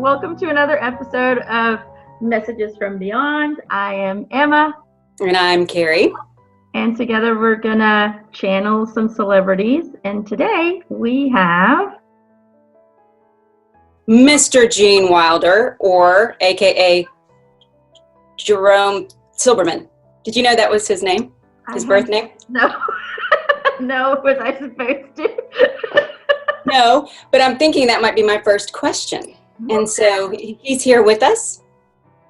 welcome to another episode of Messages from Beyond. I am Emma. And I'm Kerry. And together we're gonna channel some celebrities. And today we have Mr. Gene Wilder, or AKA Jerome Silberman. Did you know that was his name? His birth name? No. No, was I supposed to? No, but I'm thinking that might be my first question. And so he's here with us.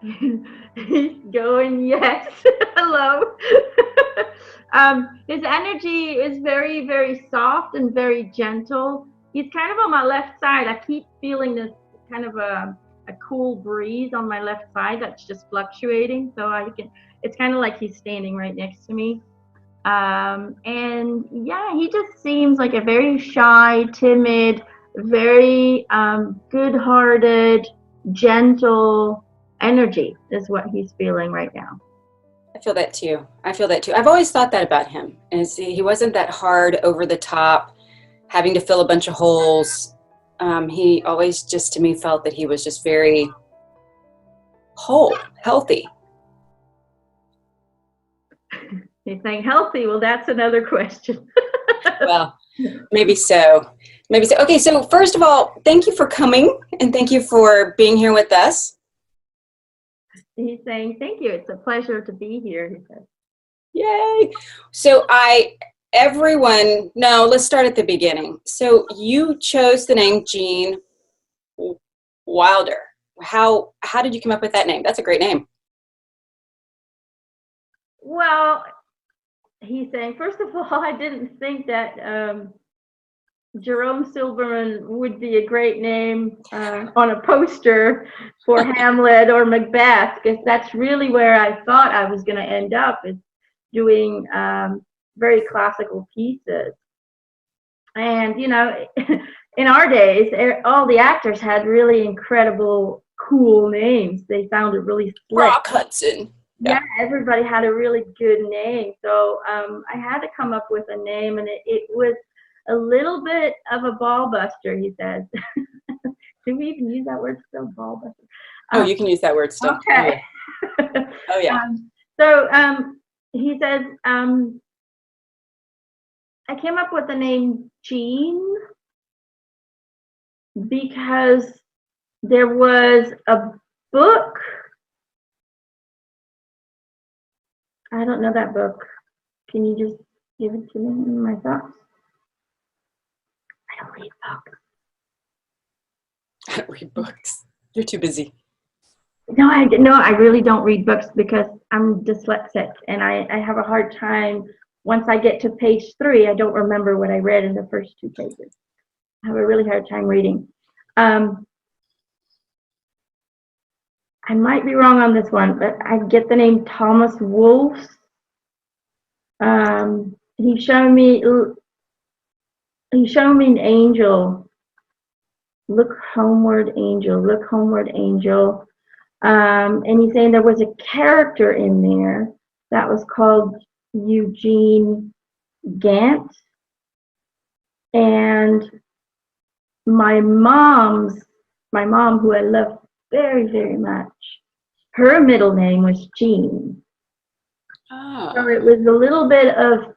He's going, yes. Hello. His energy is very, very soft and very gentle. He's kind of on my left side. I keep feeling this kind of a cool breeze on my left side that's just fluctuating. So it's kind of like he's standing right next to me. And yeah, he just seems like a very shy, timid, very good-hearted, gentle energy is what he's feeling right now. I feel that too. I've always thought that about him. And he wasn't that hard, over the top, having to fill a bunch of holes. He always just, to me, felt that he was just very whole, healthy. You're saying healthy? Well, that's another question. Well, maybe so. Okay, so first of all, thank you for coming, and thank you for being here with us. He's saying thank you. It's a pleasure to be here, he says. Yay! So let's start at the beginning. So you chose the name Gene Wilder. How did you come up with that name? That's a great name. Well, he's saying, first of all, I didn't think that Jerome Silberman would be a great name on a poster for Hamlet or Macbeth, because that's really where I thought I was going to end up, is doing very classical pieces. And, in our days, all the actors had really incredible, cool names. They sounded really slick. Rock Hudson. Yeah, everybody had a really good name. So I had to come up with a name, and it was a little bit of a ball buster, he says. Do we even use that word still, ball buster? You can use that word still. Okay. Oh, yeah. So he says, I came up with the name Gene because there was a book. I don't know that book. Can you just give it to me in my thoughts? I don't read books. I don't read books. You're too busy. No, I really don't read books because I'm dyslexic, and I have a hard time. Once I get to page 3, I don't remember what I read in the first 2 pages. I have a really hard time reading. I might be wrong on this one, but I get the name Thomas Wolfe. He showed me an angel. Look homeward, angel. Look homeward, angel. And he's saying there was a character in there that was called Eugene Gant. And my mom, who I love very, very much, her middle name was Jean. Oh. So it was a little bit of,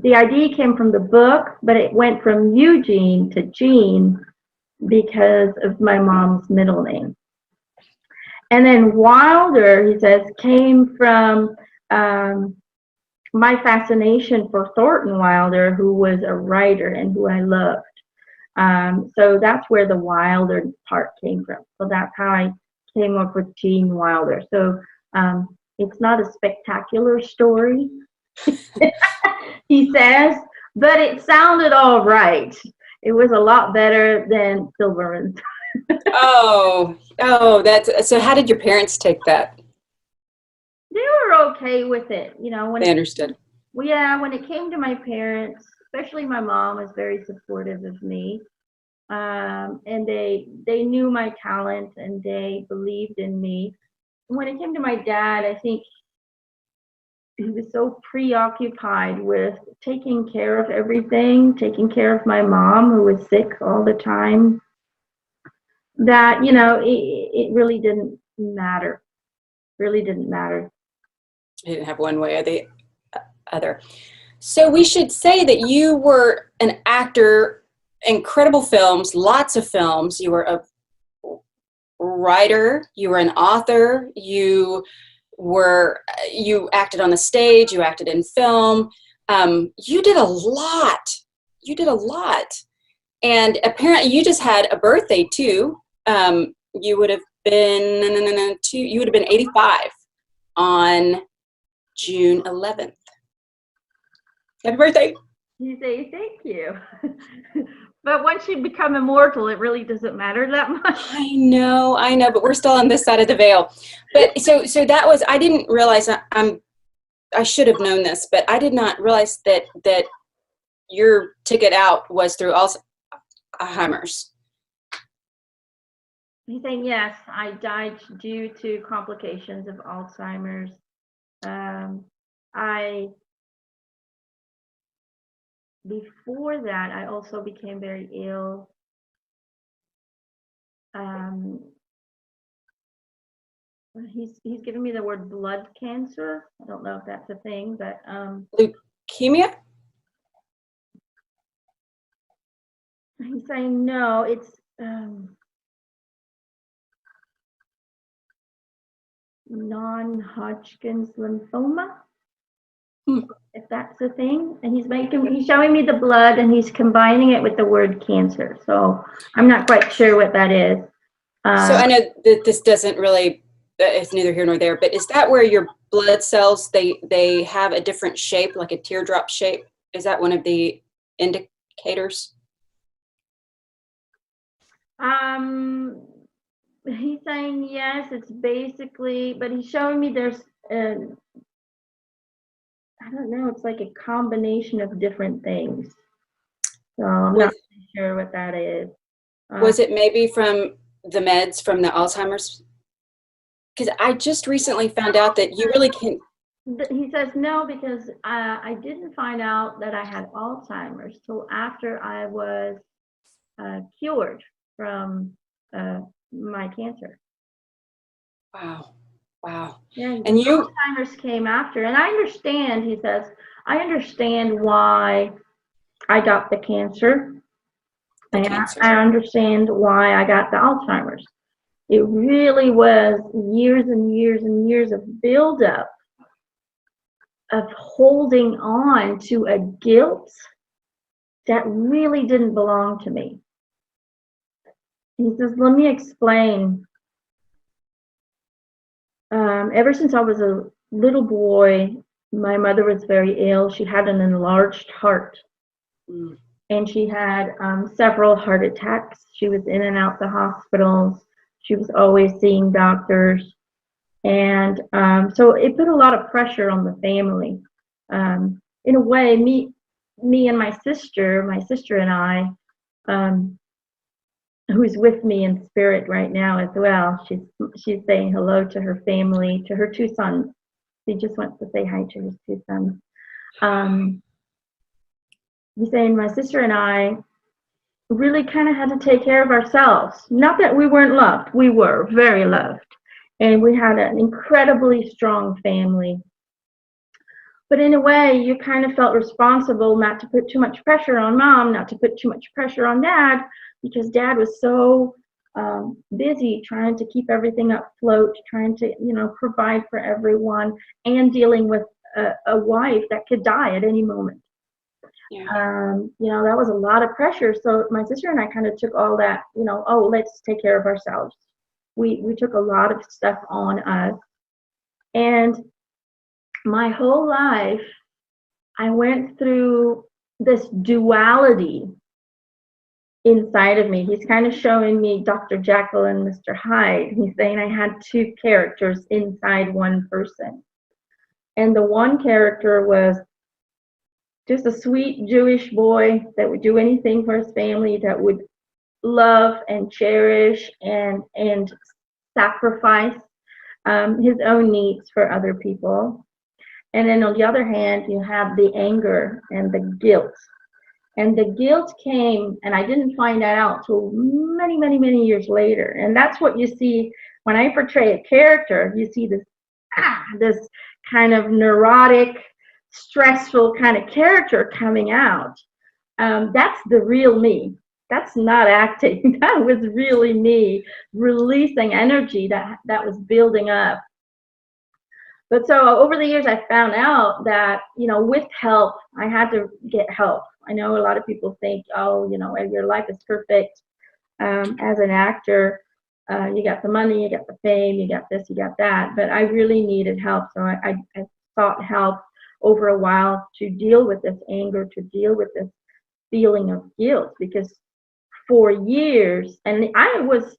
the idea came from the book, but it went from Eugene to Jean because of my mom's middle name. And then Wilder, he says, came from my fascination for Thornton Wilder, who was a writer and who I loved. So that's where the Wilder part came from. So that's how I came up with Gene Wilder. So it's not a spectacular story, he says, but it sounded all right. It was a lot better than Silberman's. That's so. How did your parents take that? They were okay with it, when they understood. Yeah, when it came to my parents, especially my mom was very supportive of me, and they knew my talent and they believed in me. When it came to my dad, I think he was so preoccupied with taking care of everything, taking care of my mom, who was sick all the time, that, it really didn't matter. Really didn't matter. You didn't have one way or the other. So we should say that you were an actor, incredible films, lots of films. You were a writer, you were an author, you acted on the stage, you acted in film. You did a lot. You did a lot. And apparently you just had a birthday too. You would have been 85 on June 11th. Happy birthday. You say thank you. But once you become immortal, it really doesn't matter that much. I know, but we're still on this side of the veil. But so that was, I didn't realize, I should have known this, but I did not realize that your ticket out was through Alzheimer's. He's saying yes, I died due to complications of Alzheimer's. Before that, I also became very ill. He's given me the word blood cancer. I don't know if that's a thing, but leukemia? He's saying no, it's non-Hodgkin's lymphoma. If that's the thing. And he's showing me the blood and he's combining it with the word cancer. So I'm not quite sure what that is. So I know that this doesn't really, it's neither here nor there, but is that where your blood cells, they have a different shape, like a teardrop shape? Is that one of the indicators? He's saying yes, it's basically, but he's showing me there's I don't know, it's like a combination of different things. So I'm not sure what that is. Was it maybe from the meds from the Alzheimer's? Because I just recently found out that you really can. He says no, because I didn't find out that I had Alzheimer's till after I was cured from my cancer. Wow. Yeah, and Alzheimer's came after, and I understand. He says, I understand why I got the cancer. I understand why I got the Alzheimer's. It really was years and years and years of buildup of holding on to a guilt that really didn't belong to me. He says, let me explain. Ever since I was a little boy, my mother was very ill. She had an enlarged heart. And she had several heart attacks. She was in and out the hospitals. She was always seeing doctors. And so it put a lot of pressure on the family. In a way, me and my sister and I, who's with me in spirit right now as well, she's saying hello to her family, to her two sons. She just wants to say hi to his two sons. He's saying my sister and I really kind of had to take care of ourselves. Not that we weren't loved. We were very loved. And we had an incredibly strong family. But in a way, you kind of felt responsible not to put too much pressure on mom, not to put too much pressure on dad, because dad was so busy trying to keep everything afloat, trying to, provide for everyone, and dealing with a wife that could die at any moment. Yeah. That was a lot of pressure. So my sister and I kind of took all that, let's take care of ourselves. We took a lot of stuff on us. And my whole life, I went through this duality inside of me. He's kind of showing me Dr. Jekyll and Mr. Hyde. He's saying I had two characters inside one person. And the one character was just a sweet Jewish boy that would do anything for his family, that would love and cherish and sacrifice his own needs for other people. And then on the other hand, you have the anger and the guilt And the guilt came, and I didn't find that out till many, many, many years later. And that's what you see when I portray a character. You see this kind of neurotic, stressful kind of character coming out. That's the real me. That's not acting. That was really me releasing energy that was building up. But so over the years, I found out that, with help, I had to get help. I know a lot of people think, oh, your life is perfect as an actor. You got the money, you got the fame, you got this, you got that. But I really needed help. So I sought help over a while to deal with this anger, to deal with this feeling of guilt, because for years, and I was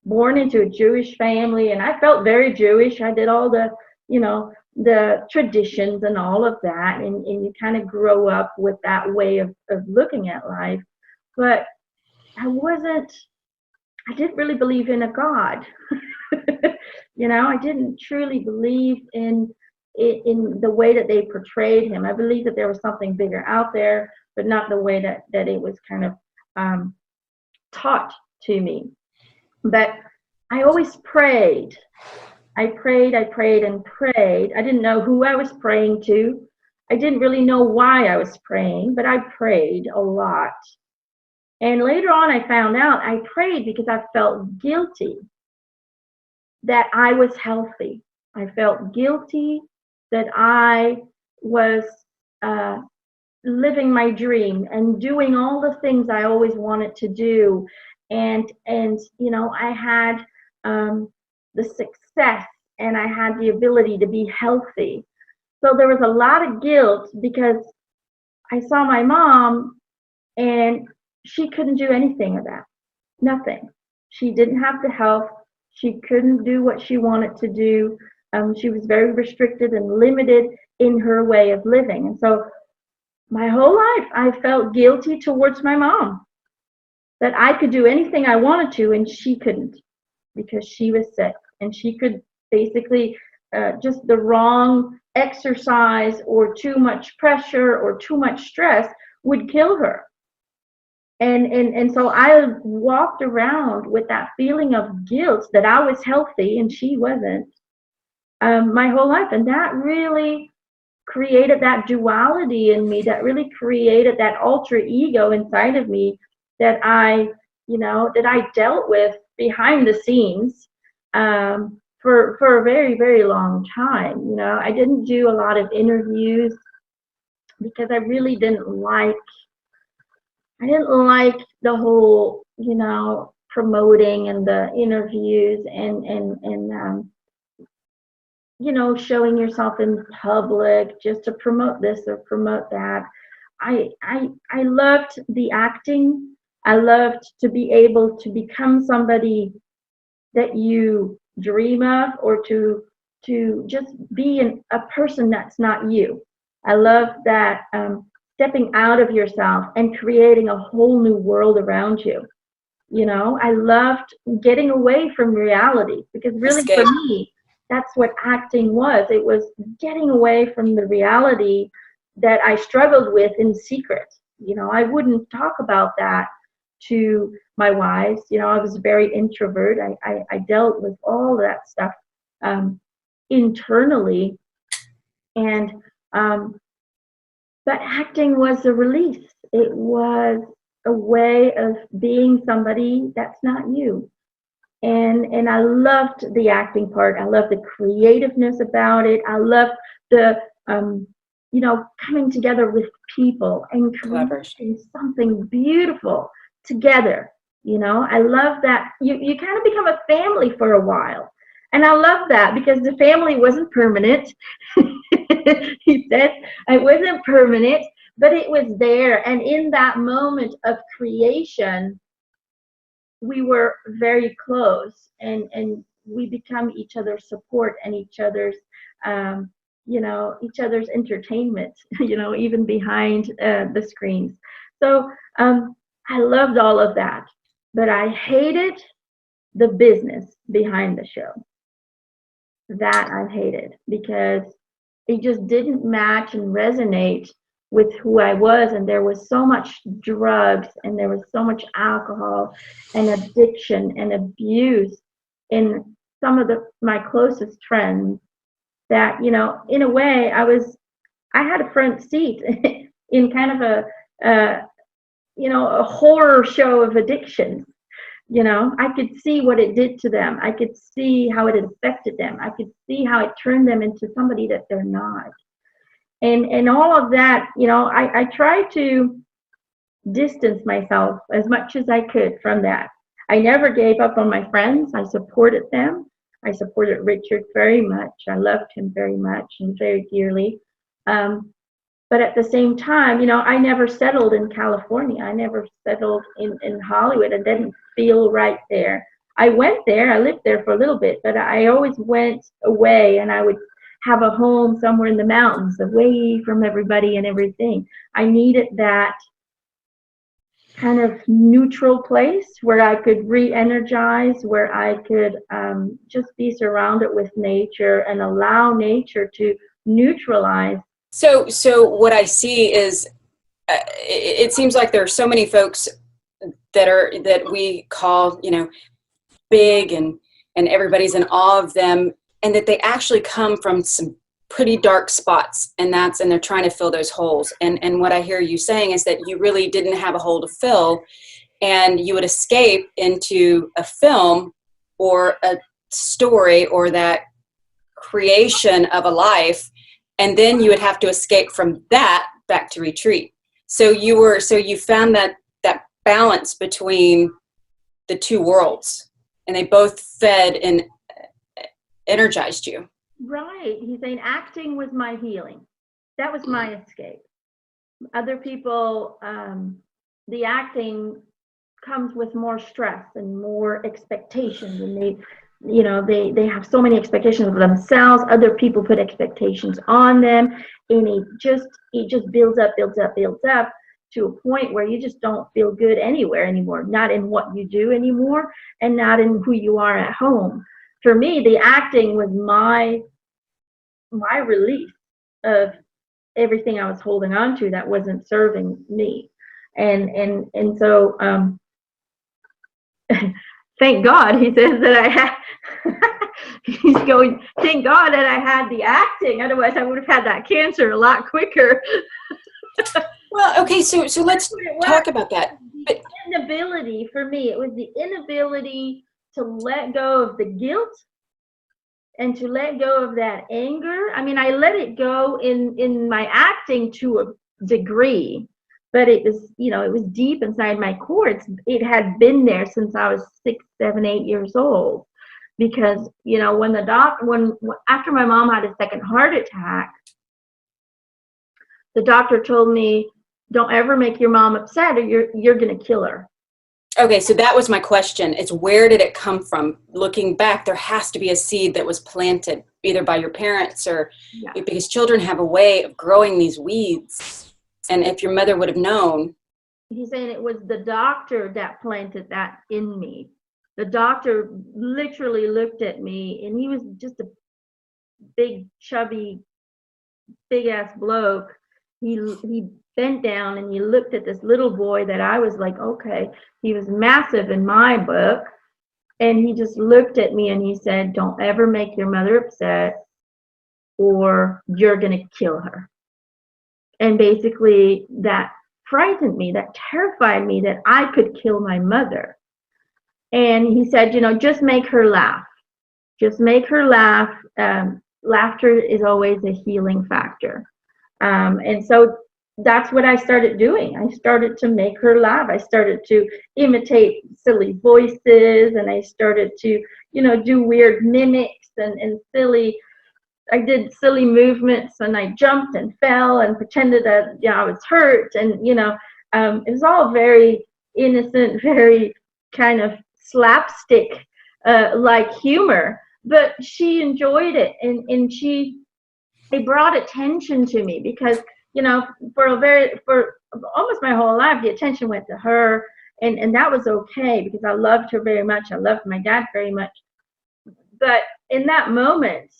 born into a Jewish family, and I felt very Jewish. I did all the traditions and all of that, and you kind of grow up with that way of looking at life. But I didn't really believe in a God. I didn't truly believe in the way that they portrayed him. I believed that there was something bigger out there, but not the way that it was kind of taught to me. But I always prayed. I prayed and prayed. I didn't know who I was praying to. I didn't really know why I was praying, but I prayed a lot. And later on, I found out I prayed because I felt guilty that I was healthy. I felt guilty that I was living my dream and doing all the things I always wanted to do. And I had the success, and I had the ability to be healthy. So there was a lot of guilt because I saw my mom, and she couldn't do anything of that. Nothing. She didn't have the health. She couldn't do what she wanted to do. She was very restricted and limited in her way of living. And so my whole life, I felt guilty towards my mom, that I could do anything I wanted to, and she couldn't, because she was sick, and she could basically just the wrong exercise or too much pressure or too much stress would kill her. And so I walked around with that feeling of guilt that I was healthy and she wasn't, my whole life. And that really created that duality in me, that really created that alter ego inside of me that I dealt with behind the scenes for a very, very long time. I didn't do a lot of interviews because I really didn't like the whole, promoting and the interviews and showing yourself in public just to promote this or promote that. I loved the acting. I loved to be able to become somebody that you dream of, or to just be a person that's not you. I love that stepping out of yourself and creating a whole new world around you. I loved getting away from reality, because really for me, that's what acting was. It was getting away from the reality that I struggled with in secret. I wouldn't talk about that to my wives. I was very introvert. I dealt with all that stuff internally. And but acting was a release. It was a way of being somebody that's not you. And I loved the acting part. I loved the creativeness about it. I loved the coming together with people and creating something beautiful together. I love that you kind of become a family for a while. And I love that, because the family wasn't permanent. He said it wasn't permanent, but it was there. And in that moment of creation, we were very close, and we become each other's support and each other's each other's entertainment, even behind the screens. So I loved all of that, but I hated the business behind the show. That I hated, because it just didn't match and resonate with who I was, and there was so much drugs and there was so much alcohol and addiction and abuse in some of my closest friends that, in a way I had a front seat in kind of a horror show of addictions. I could see what it did to them. I could see how it had affected them. I could see how it turned them into somebody that they're not. And all of that, I tried to distance myself as much as I could from that. I never gave up on my friends. I supported them. I supported Richard very much. I loved him very much and very dearly. But at the same time, I never settled in California. I never settled in Hollywood. I didn't feel right there. I went there. I lived there for a little bit, but I always went away, and I would have a home somewhere in the mountains, away from everybody and everything. I needed that kind of neutral place where I could re-energize, where I could just be surrounded with nature and allow nature to neutralize. So what I see is, it seems like there are so many folks that we call, big, and everybody's in awe of them, and that they actually come from some pretty dark spots, and they're trying to fill those holes. And what I hear you saying is that you really didn't have a hole to fill, and you would escape into a film or a story or that creation of a life, and then you would have to escape from that back to retreat. So you found that balance between the two worlds, and they both fed and energized you. Right. He's saying acting was my healing. That was my escape. Other people, the acting comes with more stress and more expectations, and they have so many expectations of themselves. Other people put expectations on them, and it just builds up to a point where you just don't feel good anywhere anymore, not in what you do anymore, and not in who you are at home. For me, the acting was my release of everything I was holding on to that wasn't serving me. And so thank God, he says that I had he's going, thank God that I had the acting, otherwise I would have had that cancer a lot quicker. Well, okay, so let's talk about that. The inability, for me, it was the inability to let go of the guilt and to let go of that anger. I mean, I let it go in my acting to a degree, but it was, it was deep inside my core. It had been there since I was 6, 7, 8 years old. Because, when after my mom had a second heart attack, the doctor told me, don't ever make your mom upset or you're going to kill her. Okay, so that was my question. It's where did it come from? Looking back, there has to be a seed that was planted either by your parents or because children have a way of growing these weeds. And if your mother would have known. He's saying it was the doctor that planted that in me. The doctor literally looked at me, and he was just a big, chubby, big-ass bloke. He bent down and he looked at this little boy that I was like, okay, he was massive in my book. And he just looked at me and he said, don't ever make your mother upset or you're going to kill her. And basically that frightened me, that terrified me that I could kill my mother. And he said, just make her laugh. Just make her laugh. Laughter is always a healing factor. And so that's what I started doing. I started to make her laugh. I started to imitate silly voices, and I started to, do weird mimics and silly. I did silly movements, and I jumped and fell and pretended that I was hurt, and it was all very innocent, very kind of slapstick like humor. But she enjoyed it, and it brought attention to me because for almost my whole life the attention went to her, and that was okay because I loved her very much. I loved my dad very much. But in that moment,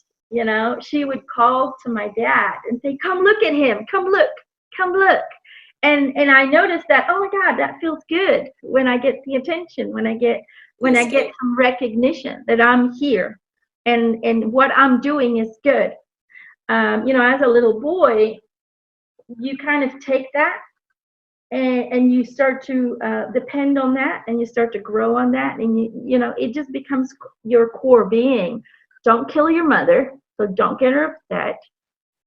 she would call to my dad and say, come look at him, come look come look. And I noticed that, oh my God, that feels good when I get the attention, when I get some recognition that I'm here and what I'm doing is good. As a little boy, you kind of take that and you start to depend on that, and you start to grow on that, and it just becomes your core being. Don't kill your mother, so don't get her upset,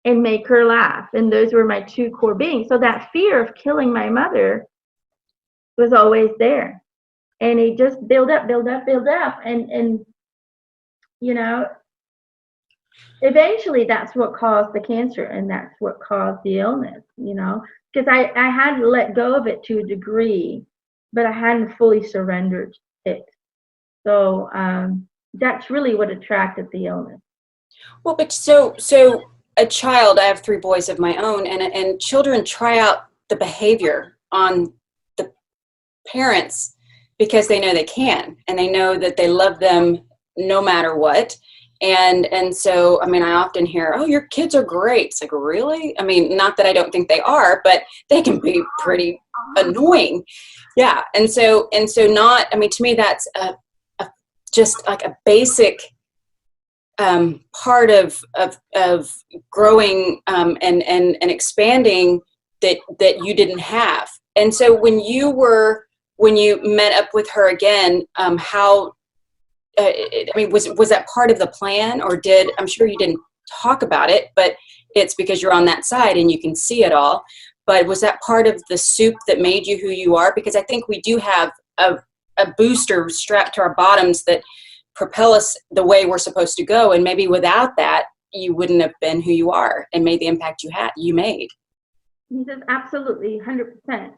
and make her laugh. And those were my two core beings. So that fear of killing my mother was always there, and it just built up, and eventually that's what caused the cancer, and that's what caused the illness. Because I had to let go of it to a degree, but I hadn't fully surrendered it. So that's really what attracted the illness. Well, but so a child, I have 3 boys of my own, and children try out the behavior on the parents because they know they can, and they know that they love them no matter what. And so, I mean, I often hear, oh, your kids are great. It's like, really? I mean, not that I don't think they are, but they can be pretty annoying. Yeah. And so not, I mean, to me, that's just like a basic part of growing and expanding that you didn't have. And so when you met up with her again, how, was that part of the plan, or I'm sure you didn't talk about it, but it's because you're on that side and you can see it all. But was that part of the soup that made you who you are? Because I think we do have a booster strapped to our bottoms that propel us the way we're supposed to go. And maybe without that, you wouldn't have been who you are and made the impact you made. He says, absolutely, 100%.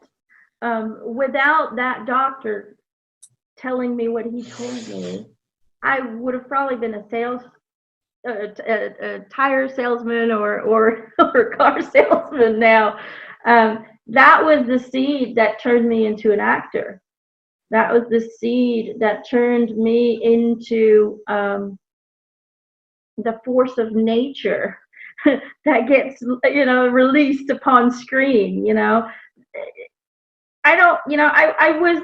Without that doctor telling me what he told me, I would have probably been a tire salesman or car salesman now. That was the seed that turned me into an actor. That was the seed that turned me into the force of nature that gets, released upon screen. I was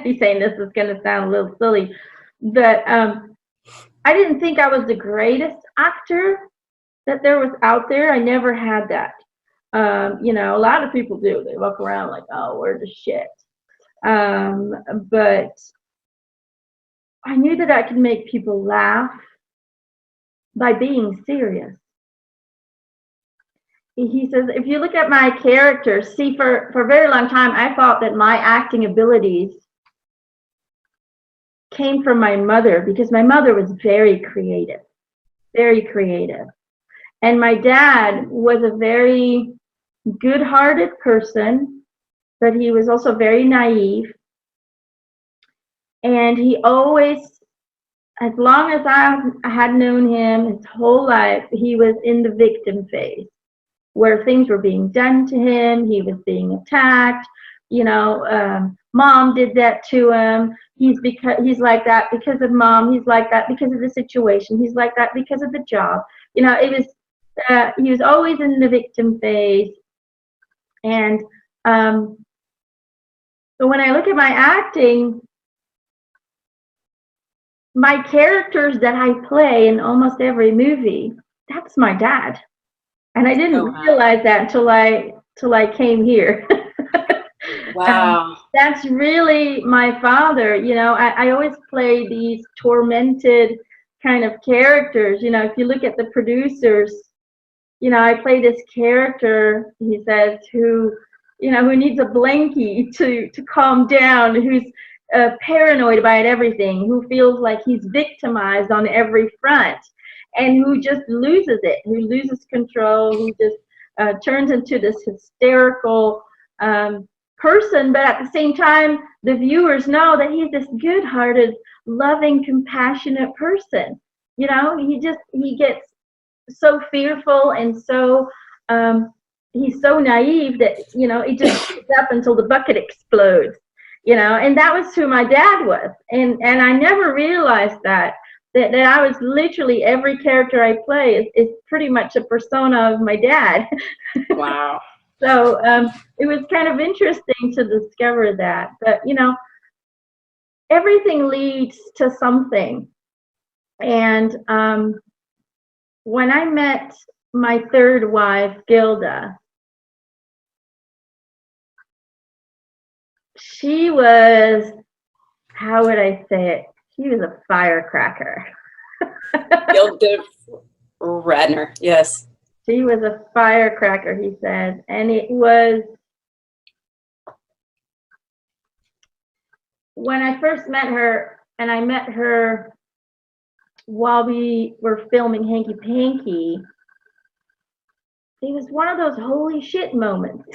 he's saying this is going to sound a little silly, but I didn't think I was the greatest actor that there was out there. I never had that. A lot of people do. They look around like, oh, we're the shit. But I knew that I could make people laugh by being serious. He says, if you look at my characters, see, for a very long time, I thought that my acting abilities came from my mother, because my mother was very creative. And my dad was a very good-hearted person, but he was also very naive. And he always, as long as I had known him his whole life, he was in the victim phase, where things were being done to him. He was being attacked. Mom did that to him. He's like that because of mom. He's like that because of the situation. He's like that because of the job. He was always in the victim phase. And so when I look at my acting, my characters that I play in almost every movie, that's my dad. And I didn't realize that until I came here. Wow. That's really my father. I always play these tormented kind of characters. If you look at the producers, I play this character, he says, who needs a blankie to calm down, who's paranoid about everything, who feels like he's victimized on every front, and who just loses it, who loses control, who just turns into this hysterical person. But at the same time, the viewers know that he's this good-hearted, loving, compassionate person. He gets so fearful, and so he's so naive that it just gets up until the bucket explodes. And that was who my dad was, and I never realized that that I was literally, every character I play is pretty much a persona of my dad. Wow. So it was kind of interesting to discover that. But, everything leads to something. And when I met my third wife, Gilda, she was, how would I say it? She was a firecracker. Gilda Radner, yes. She was a firecracker, he said. And it was, when I first met her, and I met her while we were filming Hanky Panky, it was one of those holy shit moments.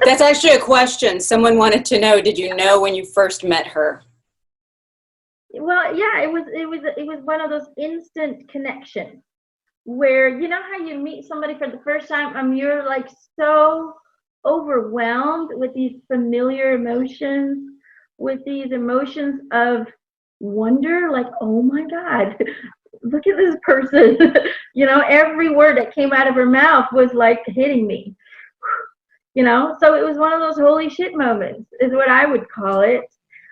That's actually a question. Someone wanted to know, did you know when you first met her? Well, yeah, it was one of those instant connections where, you know how you meet somebody for the first time and you're like so overwhelmed with these familiar emotions, with these emotions of wonder, like, oh my God, look at this person. Every word that came out of her mouth was like hitting me. So it was one of those holy shit moments, is what I would call it,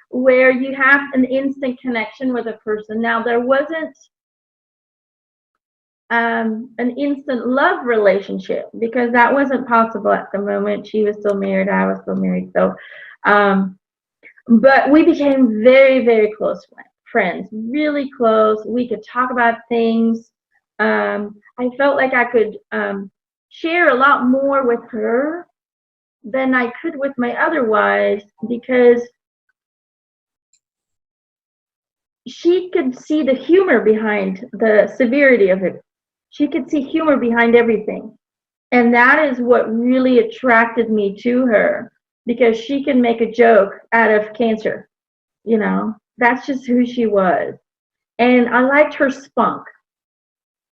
where you have an instant connection with a person. Now, there wasn't an instant love relationship, because that wasn't possible at the moment. She was still married, I was still married. So, but we became very, very close friends, really close. We could talk about things. I felt like I could share a lot more with her than I could with my other wives, because she could see the humor behind the severity of it. She could see humor behind everything. And that is what really attracted me to her, because she can make a joke out of cancer. That's just who she was. And I liked her spunk.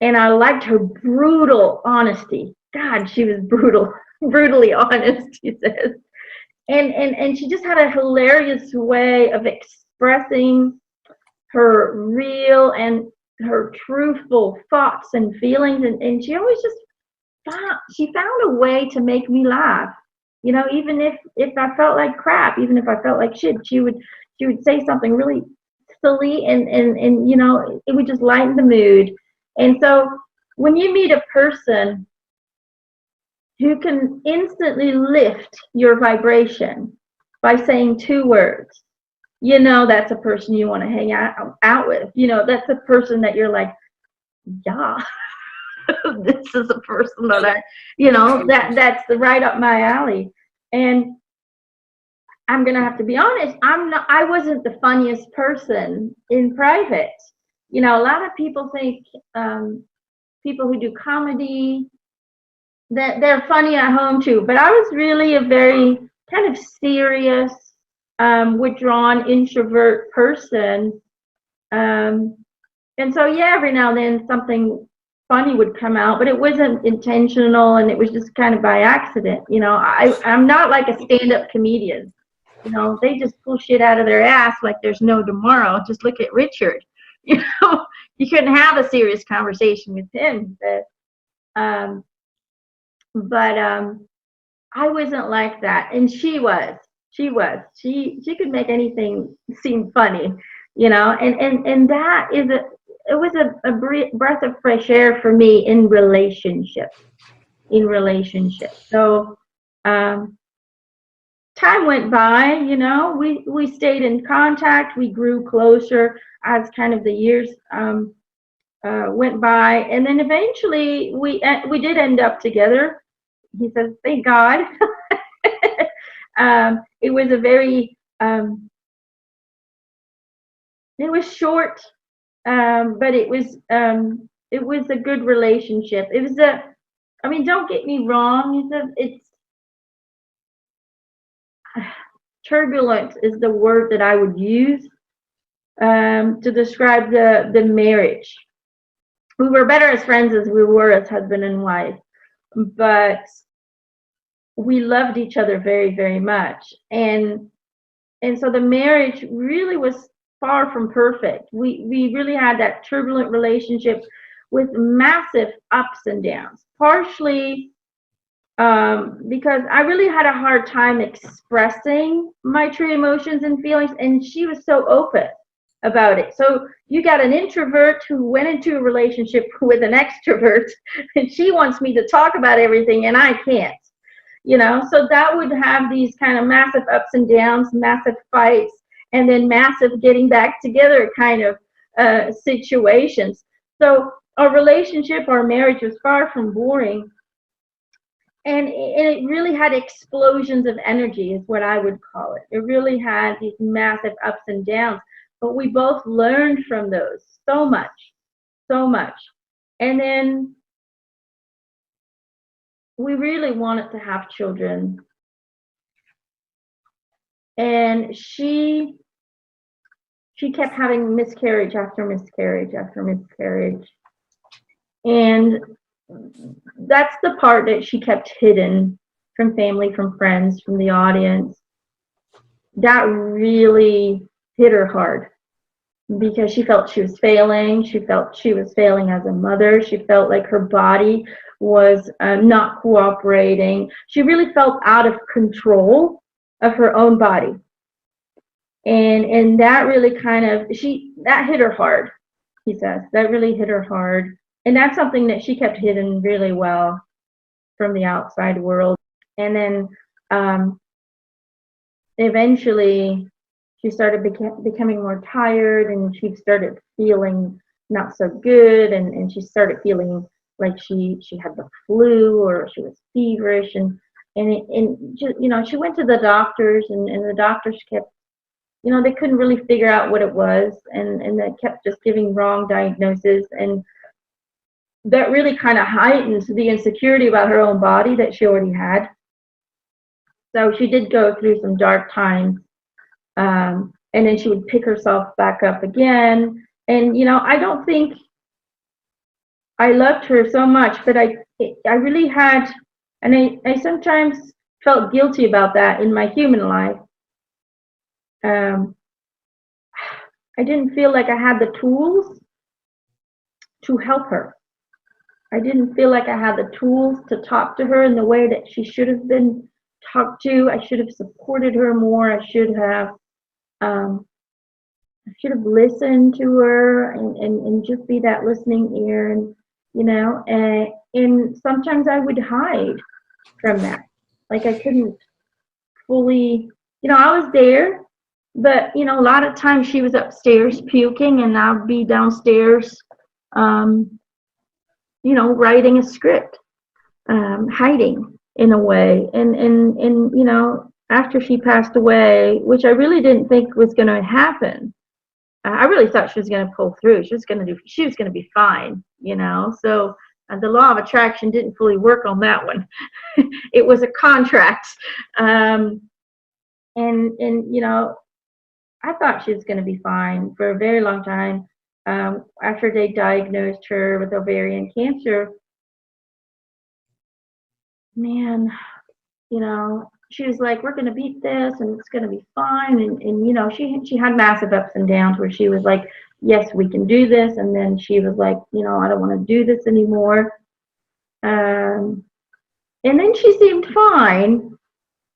And I liked her brutal honesty. God, she was brutal, brutally honest, he says. And she just had a hilarious way of expressing her real and her truthful thoughts and feelings, and she always just found a way to make me laugh. Even if I felt like crap, even if I felt like shit, she would say something really silly, and it would just lighten the mood. And so when you meet a person who can instantly lift your vibration by saying 2 words, that's a person you want to hang out with. That's a person that you're like, yeah, this is a person that that's right up my alley. And I'm gonna have to be honest, I wasn't the funniest person in private. A lot of people think people who do comedy, that they're funny at home too, but I was really a very kind of serious, withdrawn, introvert person. And so, yeah, every now and then something funny would come out, but it wasn't intentional, and it was just kind of by accident. I'm not like a stand-up comedian. They just pull shit out of their ass like there's no tomorrow. Just look at Richard. You couldn't have a serious conversation with him. But I wasn't like that, and she was. She could make anything seem funny, and that is it was a breath of fresh air for me in relationship. So time went by, we stayed in contact, we grew closer as kind of the years went by, and then eventually we did end up together. He says, thank God. It was a very it was short, but it was a good relationship. It was don't get me wrong, it's turbulent is the word that I would use to describe the marriage. We were better as friends as we were as husband and wife, but we loved each other very, very much. And so the marriage really was far from perfect. We really had that turbulent relationship with massive ups and downs, partially because I really had a hard time expressing my true emotions and feelings, and she was so open about it. So you got an introvert who went into a relationship with an extrovert, and she wants me to talk about everything, and I can't. So that would have these kind of massive ups and downs, massive fights, and then massive getting back together kind of situations. So our relationship, our marriage was far from boring, and it really had explosions of energy is what I would call it. It really had these massive ups and downs, but we both learned from those so much, so much. And then we really wanted to have children, and she kept having miscarriage after miscarriage after miscarriage, and that's the part that she kept hidden from family, from friends, from the audience. That really hit her hard because she felt she was failing. She felt she was failing as a mother. She felt like her body was not cooperating. She really felt out of control of her own body. And that really kind of, that hit her hard, he says. That really hit her hard. And that's something that she kept hidden really well from the outside world. And then eventually she started becoming more tired, and she started feeling not so good, and she started feeling like she had the flu, or she was feverish, and she went to the doctors, and the doctors kept, they couldn't really figure out what it was, and they kept just giving wrong diagnoses, and that really kind of heightened the insecurity about her own body that she already had. So she did go through some dark times, and then she would pick herself back up again. And I don't think I loved her so much, but I really had, and I sometimes felt guilty about that in my human life. I didn't feel like I had the tools to help her. I didn't feel like I had the tools to talk to her in the way that she should have been talked to. I should have supported her more. I should have listened to her, and just be that listening ear, and sometimes I would hide from that. Like I couldn't fully, I was there, but a lot of times she was upstairs puking, and I'd be downstairs writing a script, hiding in a way. And after she passed away, which I really didn't think was going to happen, I really thought she was going to pull through. She was going to be fine, So the law of attraction didn't fully work on that one. It was a contract, and I thought she was going to be fine for a very long time. After they diagnosed her with ovarian cancer, man, she was like, we're going to beat this, and it's going to be fine. And she had massive ups and downs where she was like, yes, we can do this. And then she was like, I don't want to do this anymore. And then she seemed fine.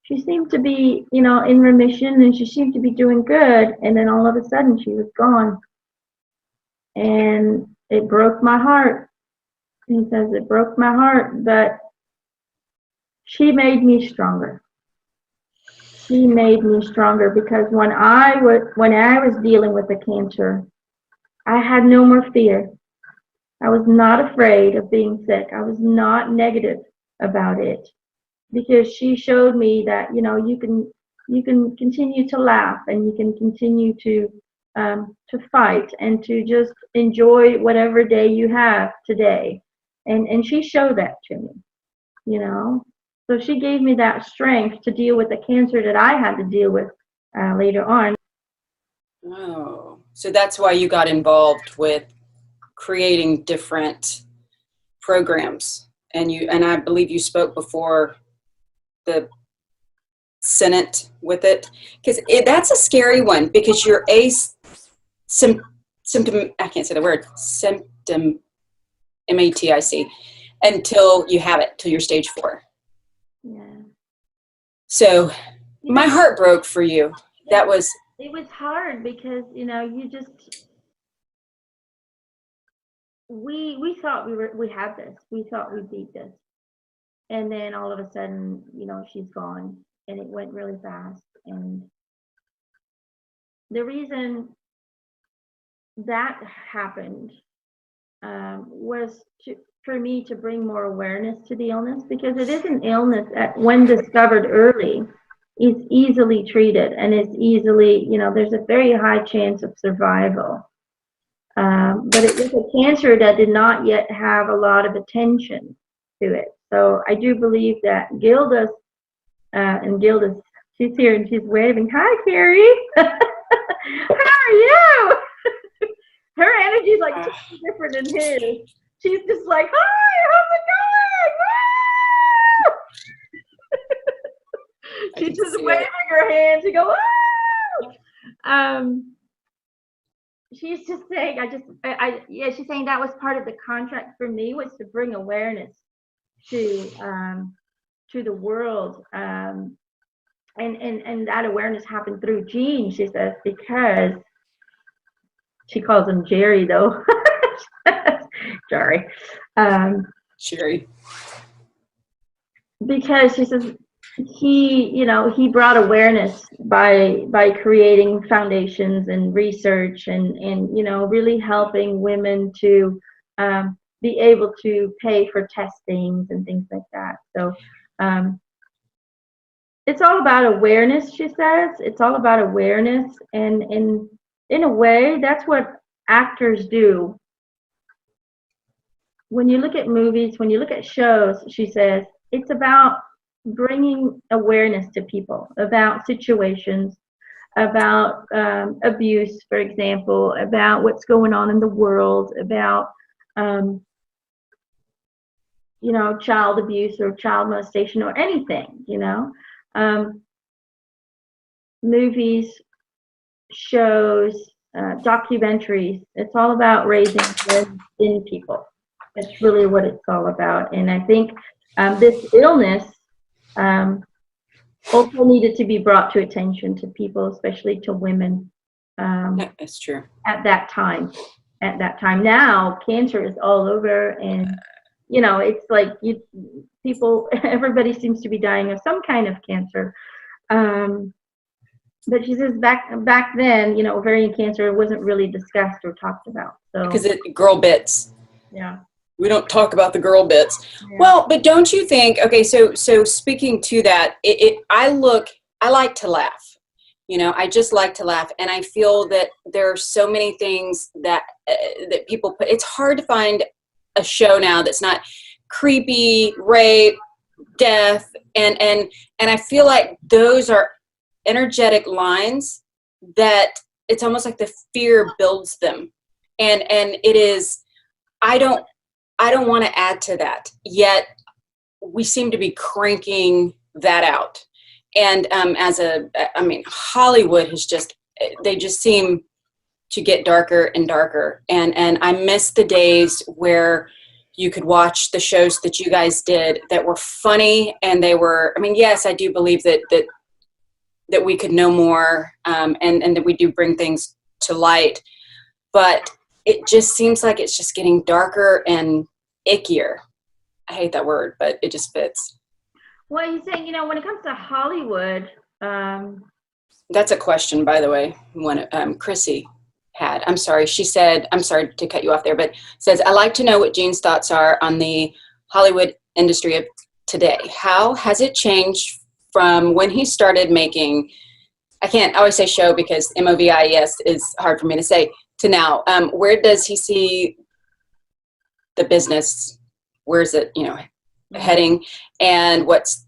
She seemed to be, in remission, and she seemed to be doing good. And then all of a sudden she was gone. And it broke my heart. He says it broke my heart, but she made me stronger. She made me stronger, because when I was dealing with the cancer, I had no more fear. I was not afraid of being sick. I was not negative about it, because she showed me that you can continue to laugh, and you can continue to fight, and to just enjoy whatever day you have today. And she showed that to me, So she gave me that strength to deal with the cancer that I had to deal with later on. Oh, so that's why you got involved with creating different programs, and I believe you spoke before the Senate with it, because that's a scary one, because you're symptom, I can't say the word, symptom, MATIC, until you have it, till you're stage 4. Yeah. So my heart broke for you. That was. It was hard because, we thought we had this. We thought we beat this. And then all of a sudden, she's gone, and it went really fast. And the reason that happened was for me to bring more awareness to the illness, because it is an illness that, when discovered early, is easily treated, and it's easily, there's a very high chance of survival. But it was a cancer that did not yet have a lot of attention to it. So I do believe that Gilda's, she's here and she's waving. Hi, Kerry. How are you? Her energy's like totally different than his. She's just like, hi, how's it going? She's just waving her hands. She go, she's just saying, she's saying that was part of the contract for me, was to bring awareness to the world, and that awareness happened through Gene, she says, because she calls him Jerry, though. Sorry. Jerry. Because she says he brought awareness by creating foundations and research and really helping women to be able to pay for testings and things like that. So it's all about awareness, she says. It's all about awareness, and in a way, that's what actors do. When you look at movies, when you look at shows, she says, it's about bringing awareness to people about situations, about abuse, for example, about what's going on in the world, about child abuse or child molestation or anything, movies, shows, documentaries. It's all about raising awareness in people. That's really what it's all about. And I think this illness also needed to be brought to attention to people, especially to women. That's true. At that time. Now, cancer is all over, and it's like everybody seems to be dying of some kind of cancer. But she says back then, ovarian cancer wasn't really discussed or talked about. So because girl bits. Yeah. We don't talk about the girl bits. Yeah. Well, but don't you think, okay, so speaking to that, I like to laugh. I just like to laugh. And I feel that there are so many things that people put, it's hard to find a show now that's not creepy, rape, death. And I feel like those are energetic lines that it's almost like the fear builds them. And it is, I don't want to add to that, yet we seem to be cranking that out. And Hollywood they just seem to get darker and darker. And I miss the days where you could watch the shows that you guys did that were funny, and they were, yes, I do believe that we could know more, and that we do bring things to light, but it just seems like it's just getting darker and ickier. I hate that word, but it just fits. Well, he's saying, when it comes to Hollywood, that's a question, by the way, one Chrissy had. I'm sorry. She said, I'm sorry to cut you off there, but says, I like to know what Gene's thoughts are on the Hollywood industry of today. How has it changed from when he started making, I can't always say show because MOVIES is hard for me to say, to now? Where does he see the business? Where's it, heading, and what's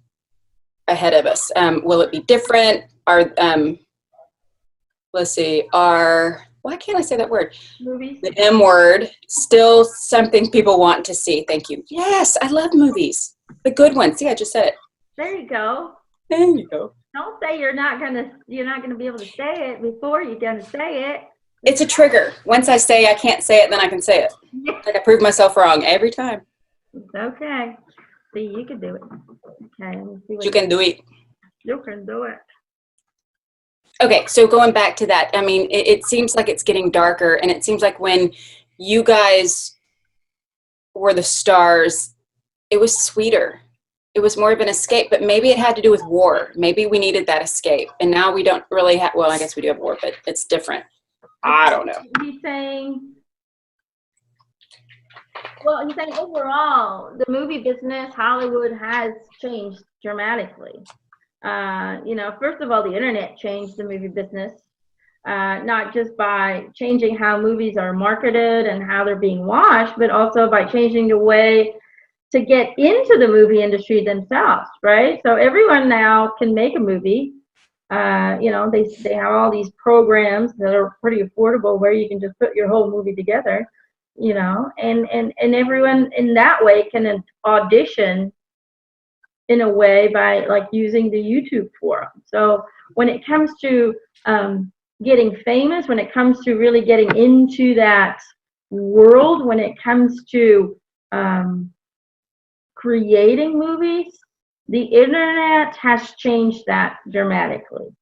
ahead of us? Will it be different? Why can't I say that word? Movies. The M word, still something people want to see. Thank you. Yes, I love movies. The good ones. See, I just said it. There you go. There you go. Don't say you're not gonna be able to say it before you're gonna say it. It's a trigger. Once I say I can't say it, then I can say it. Like I prove myself wrong every time. It's okay. See, you can do it. Okay, let me see what You can do it. you can do it. Okay, so going back to that, I mean, it seems like it's getting darker, and it seems like when you guys were the stars, it was sweeter. It was more of an escape, but maybe it had to do with war. Maybe we needed that escape, and now we don't really have, well, I guess we do have war, but it's different. I don't know. He's saying, well, he's saying overall, the movie business, Hollywood has changed dramatically. First of all, the internet changed the movie business, not just by changing how movies are marketed and how they're being watched, but also by changing the way to get into the movie industry themselves, right? So everyone now can make a movie. They have all these programs that are pretty affordable where you can just put your whole movie together, and everyone in that way can audition in a way by like using the YouTube forum. So when it comes to getting famous, when it comes to really getting into that world, when it comes to creating movies, the internet has changed that dramatically.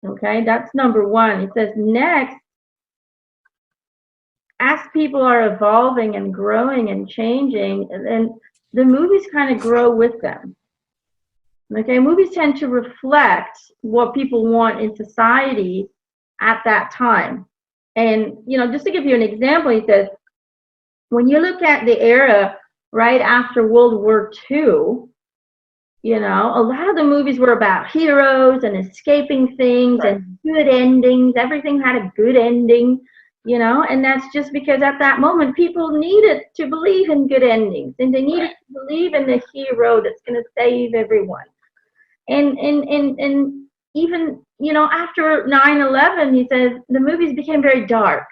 Okay, that's number one. It says next, as people are evolving and growing and changing, and the movies kind of grow with them. Okay, movies tend to reflect what people want in society at that time. And, just to give you an example, he says, when you look at the era right after World War II, a lot of the movies were about heroes and escaping things and good endings. Everything had a good ending, and that's just because at that moment people needed to believe in good endings, and they needed to believe in the hero that's going to save everyone. And even, after 9/11, he says the movies became very dark.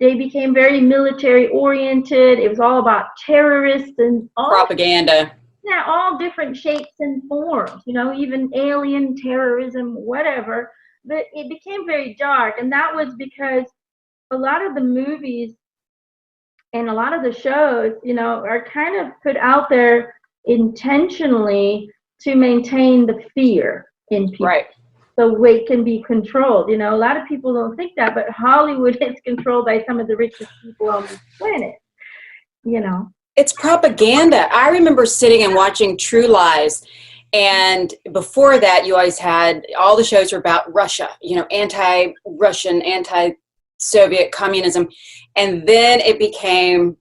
They became very military oriented. It was all about terrorists and all propaganda. Yeah, all different shapes and forms, even alien terrorism, whatever. But it became very dark, and that was because a lot of the movies and a lot of the shows, are kind of put out there intentionally to maintain the fear in people. Right. So it can be controlled. A lot of people don't think that, but Hollywood is controlled by some of the richest people on the planet, It's propaganda. I remember sitting and watching True Lies, and before that, you always had all the shows were about Russia, anti-Russian, anti-Soviet communism, and then it became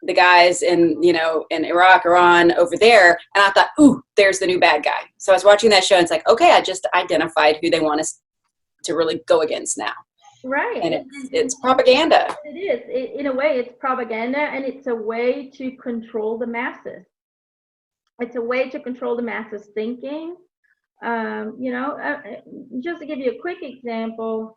the guys in Iraq, Iran, over there, and I thought, ooh, there's the new bad guy. So I was watching that show, and it's like, okay, I just identified who they want us to really go against now. Right. And it's propaganda. It is. In a way, it's propaganda, and it's a way to control the masses. It's a way to control the masses' thinking. Just to give you a quick example,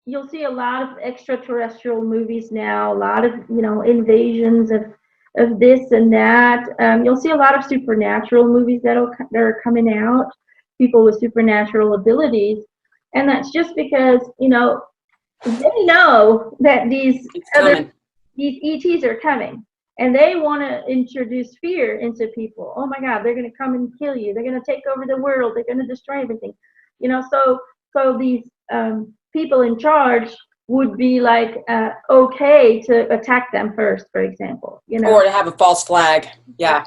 you'll see a lot of extraterrestrial movies now, a lot of, invasions of this and that. You'll see a lot of supernatural movies that are coming out, people with supernatural abilities. And that's just because, they know that these ETs are coming, and they want to introduce fear into people. Oh my God, they're going to come and kill you. They're going to take over the world. They're going to destroy everything. So these people in charge would be like okay to attack them first, for example. Or to have a false flag. Yeah.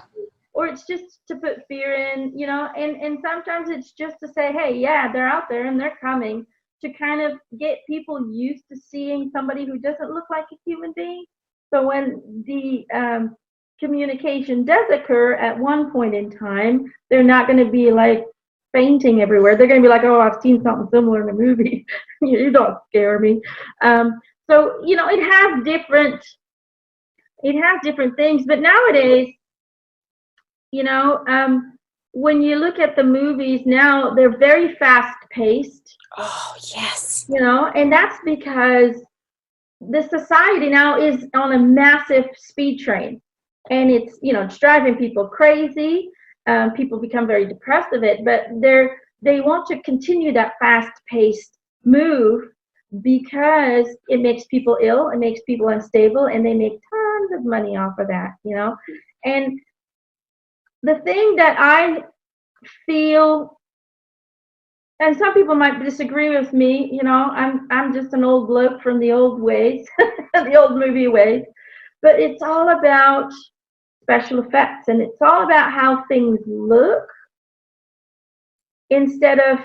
Or it's just to put fear in, and sometimes it's just to say, hey, yeah, they're out there and they're coming, to kind of get people used to seeing somebody who doesn't look like a human being. So when the communication does occur at one point in time, they're not going to be like fainting everywhere. They're going to be like, oh, I've seen something similar in a movie. You don't scare me. So, it has different things, but nowadays, when you look at the movies now, they're very fast paced. Oh, yes. And that's because the society now is on a massive speed train, and it's driving people crazy. People become very depressed of it, but they want to continue that fast paced move because it makes people ill, it makes people unstable, and they make tons of money off of that, you know. And the thing that I feel, and some people might disagree with me, you know, I'm just an old bloke from the old ways, the old movie ways, but it's all about special effects, and it's all about how things look instead of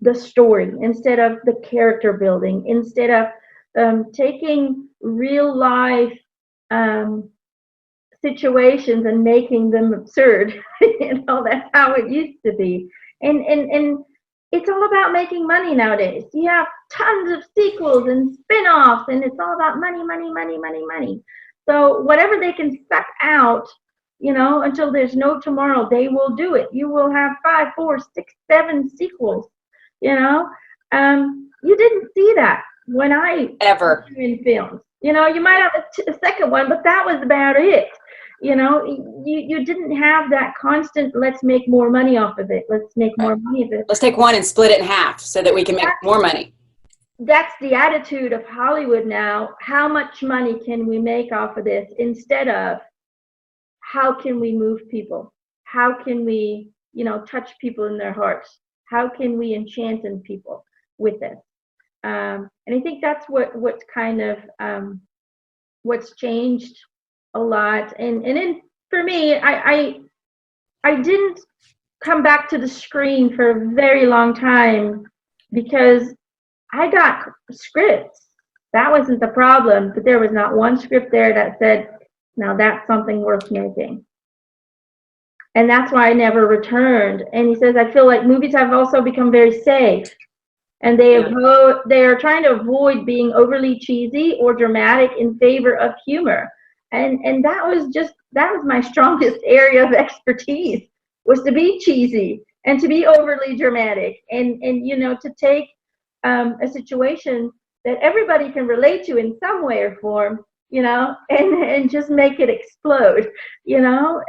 the story, instead of the character building, instead of taking real life um, situations and making them absurd. You know, that's how it used to be. And it's all about making money nowadays. You have tons of sequels and spin-offs, and it's all about money, money, money, money, money. So whatever they can suck out, you know, until there's no tomorrow, they will do it. You will have 5, 4, 6, 7 sequels. You know, you didn't see that when I Ever. in films. You know, you might have a second one, but that was about it. You know, you didn't have that constant, let's make more money off of it. Let's make more money of it. Let's take one and split it in half so that we can make more money. That's the attitude of Hollywood now. How much money can we make off of this, instead of how can we move people? How can we, you know, touch people in their hearts? How can we enchant in people with this? And I think that's what's kind of what's changed a lot. And for me, I didn't come back to the screen for a very long time because I got scripts. That wasn't the problem, but there was not one script there that said, now that's something worth making. And that's why I never returned. And he says, I feel like movies have also become very safe. And they are trying to avoid being overly cheesy or dramatic in favor of humor. And that was my strongest area of expertise, was to be cheesy and to be overly dramatic, and you know, to take a situation that everybody can relate to in some way or form, you know, and just make it explode, you know.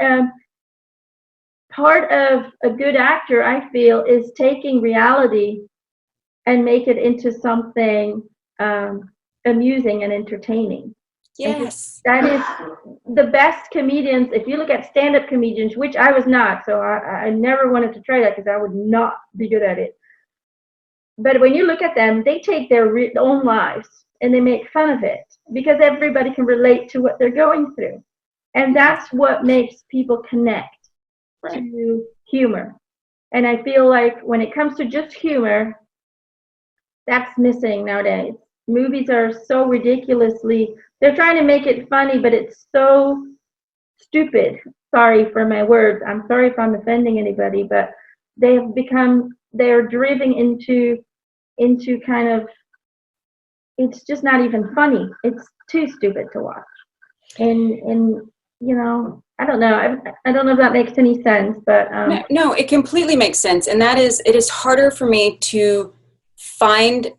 Part of a good actor, I feel, is taking reality and make it into something amusing and entertaining. Yes. And that is the best comedians. If you look at stand-up comedians, which I was not, so I never wanted to try that because I would not be good at it. But when you look at them, they take their own lives and they make fun of it because everybody can relate to what they're going through. And that's what makes people connect to humor. And I feel like when it comes to just humor, that's missing nowadays. Movies are so ridiculously, they're trying to make it funny, but it's so stupid. Sorry for my words. I'm sorry if I'm offending anybody, but they're driving into kind of, it's just not even funny. It's too stupid to watch. And you know, I don't know. I don't know if that makes any sense, but no, it completely makes sense. And that is, it is harder for me to find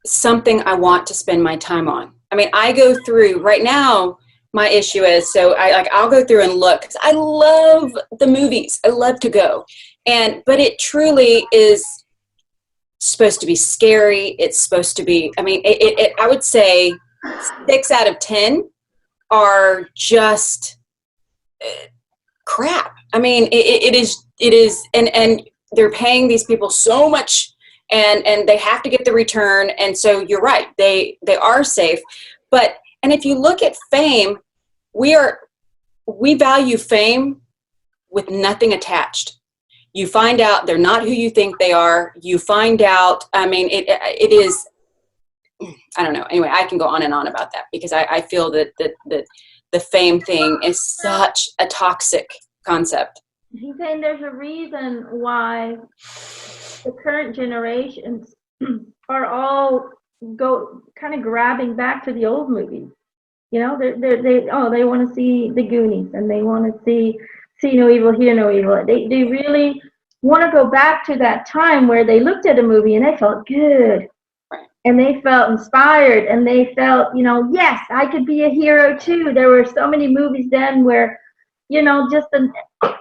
something I want to spend my time on. I mean, I go through right now. My issue is, so I'll go through and look, because I love the movies. I love to go, but it truly is supposed to be scary. It's supposed to be. I mean, I would say 6 out of 10 are just crap. I mean, it is, and they're paying these people so much, and they have to get the return. And so you're right, they are safe. And if you look at fame, we value fame with nothing attached. You find out they're not who you think they are. You find out, I mean, it is, I don't know. Anyway, I can go on and on about that because I feel that the fame thing is such a toxic concept. He's saying there's a reason why the current generations are all kind of grabbing back to the old movies. You know, they want to see the Goonies, and they want to see no evil, hear no evil. They really want to go back to that time where they looked at a movie and they felt good. And they felt inspired, and they felt, you know, yes, I could be a hero too. There were so many movies then where, you know, just an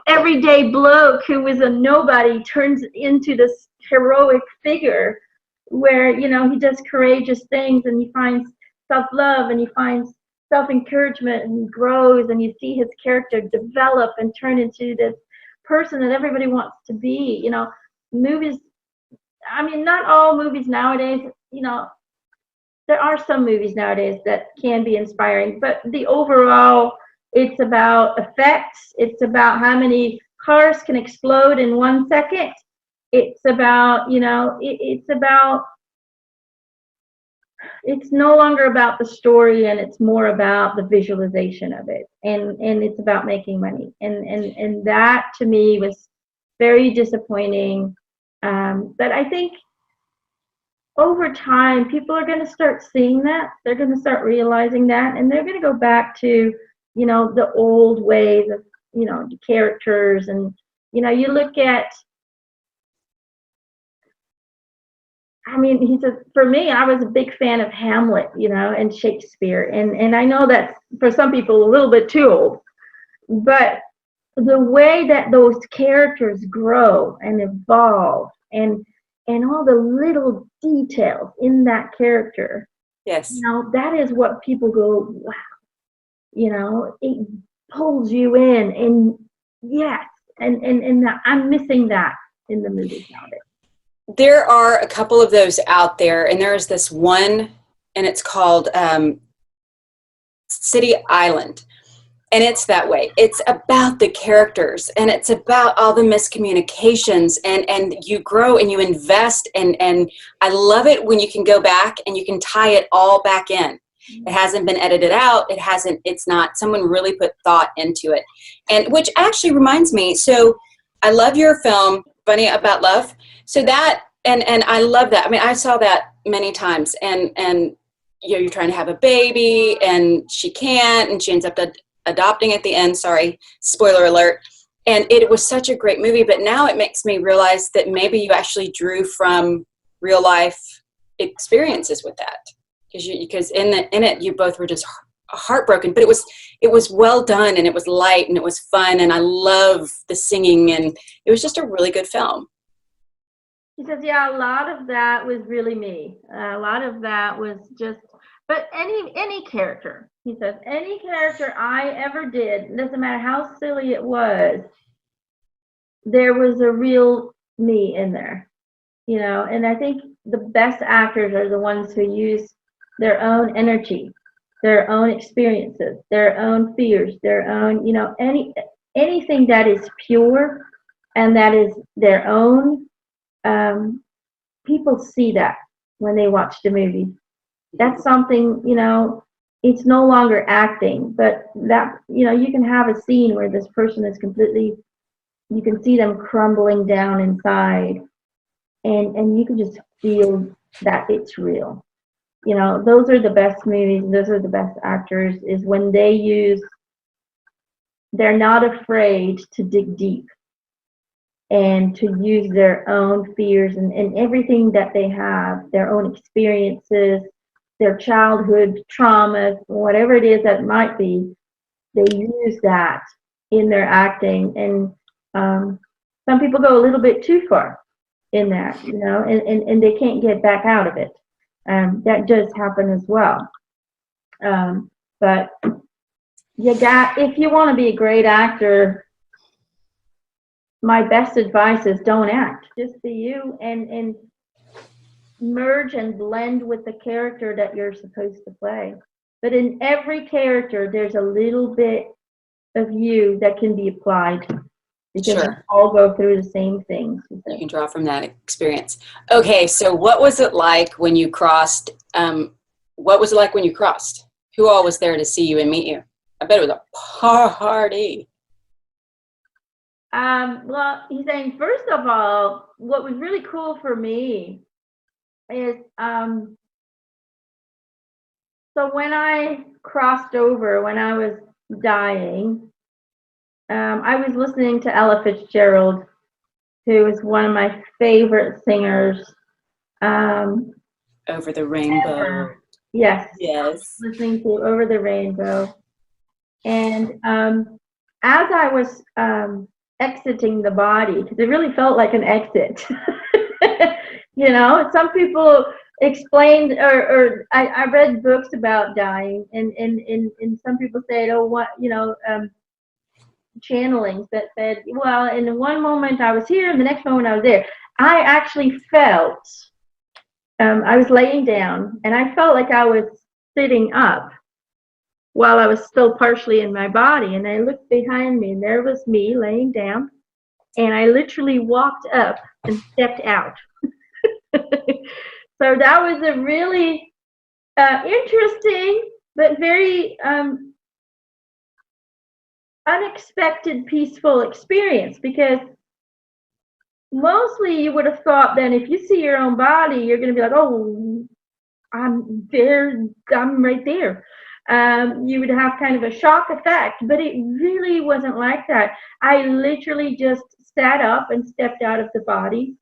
everyday bloke who was a nobody turns into this heroic figure. where, you know, he does courageous things and he finds self-love and he finds self-encouragement and he grows and you see his character develop and turn into this person that everybody wants to be. You know, movies, I mean, not all movies nowadays, you know, there are some movies nowadays that can be inspiring, but the overall, it's about effects. It's about how many cars can explode in 1 second. It's about, you know, it's no longer about the story, and it's more about the visualization of it, and it's about making money, and that to me was very disappointing. But I think over time, people are going to start seeing that. They're going to start realizing that, and they're going to go back to, you know, the old ways of, you know, the characters. And, you know, you look at, I mean, he said, for me, I was a big fan of Hamlet, you know, and Shakespeare. And I know that's for some people a little bit too old, but the way that those characters grow and evolve, and all the little details in that character, Yes. you know, that is what people go, wow, you know, it pulls you in. And yes, and I'm missing that in the movies nowadays. There are a couple of those out there, and there's this one, and it's called City Island. And it's that way. It's about the characters, and it's about all the miscommunications, and you grow and you invest, and I love it when you can go back and you can tie it all back in. It hasn't been edited out. It's not, someone really put thought into it. And which actually reminds me, so I love your film, Bunny About Love. So that, and I love that. I mean, I saw that many times, and you know, you're trying to have a baby and she can't, and she ends up adopting at the end. Sorry, spoiler alert. And it was such a great movie, but now it makes me realize that maybe you actually drew from real life experiences with that, because in it you both were just heartbroken, but it was well done, and it was light, and it was fun, and I love the singing, and it was just a really good film. He says, yeah, a lot of that was really me. A lot of that was just, but any character, he says, any character I ever did, doesn't matter how silly it was, there was a real me in there, you know. And I think the best actors are the ones who use their own energy, their own experiences, their own fears, their own, you know, anything that is pure and that is their own. People see that when they watch the movie. That's something, you know, it's no longer acting, but that, you know, you can have a scene where this person is completely, you can see them crumbling down inside, and you can just feel that it's real. You know, those are the best movies, those are the best actors, is when they're not afraid to dig deep and to use their own fears and everything that they have, their own experiences, their childhood traumas, whatever it is that it might be, they use that in their acting. And some people go a little bit too far in that, you know, and they can't get back out of it. That does happen as well. But if you want to be a great actor, my best advice is don't act. Just be you, and merge and blend with the character that you're supposed to play. But in every character, there's a little bit of you that can be applied, because Sure. we all go through the same things. You can draw from that experience. Okay, so what was it like when you crossed? What was it like when you crossed? Who all was there to see you and meet you? I bet it was a party. Well, he's saying, first of all, what was really cool for me is, so when I crossed over, when I was dying, I was listening to Ella Fitzgerald, who is one of my favorite singers. Over the Rainbow. Ever. Yes. Yes. Listening to Over the Rainbow. And as I was exiting the body, because it really felt like an exit, You know, some people explained, or I read books about dying, and some people said, oh, what, channelings that said, well, in one moment I was here, and the next moment I was there. I actually felt, I was laying down, and I felt like I was sitting up while I was still partially in my body. And I looked behind me, and there was me laying down, and I literally walked up and stepped out. So that was a really interesting but very unexpected, peaceful experience, because mostly you would have thought then if you see your own body, you're going to be like, oh, I'm there, I'm right there. You would have kind of a shock effect, but it really wasn't like that. I literally just sat up and stepped out of the body.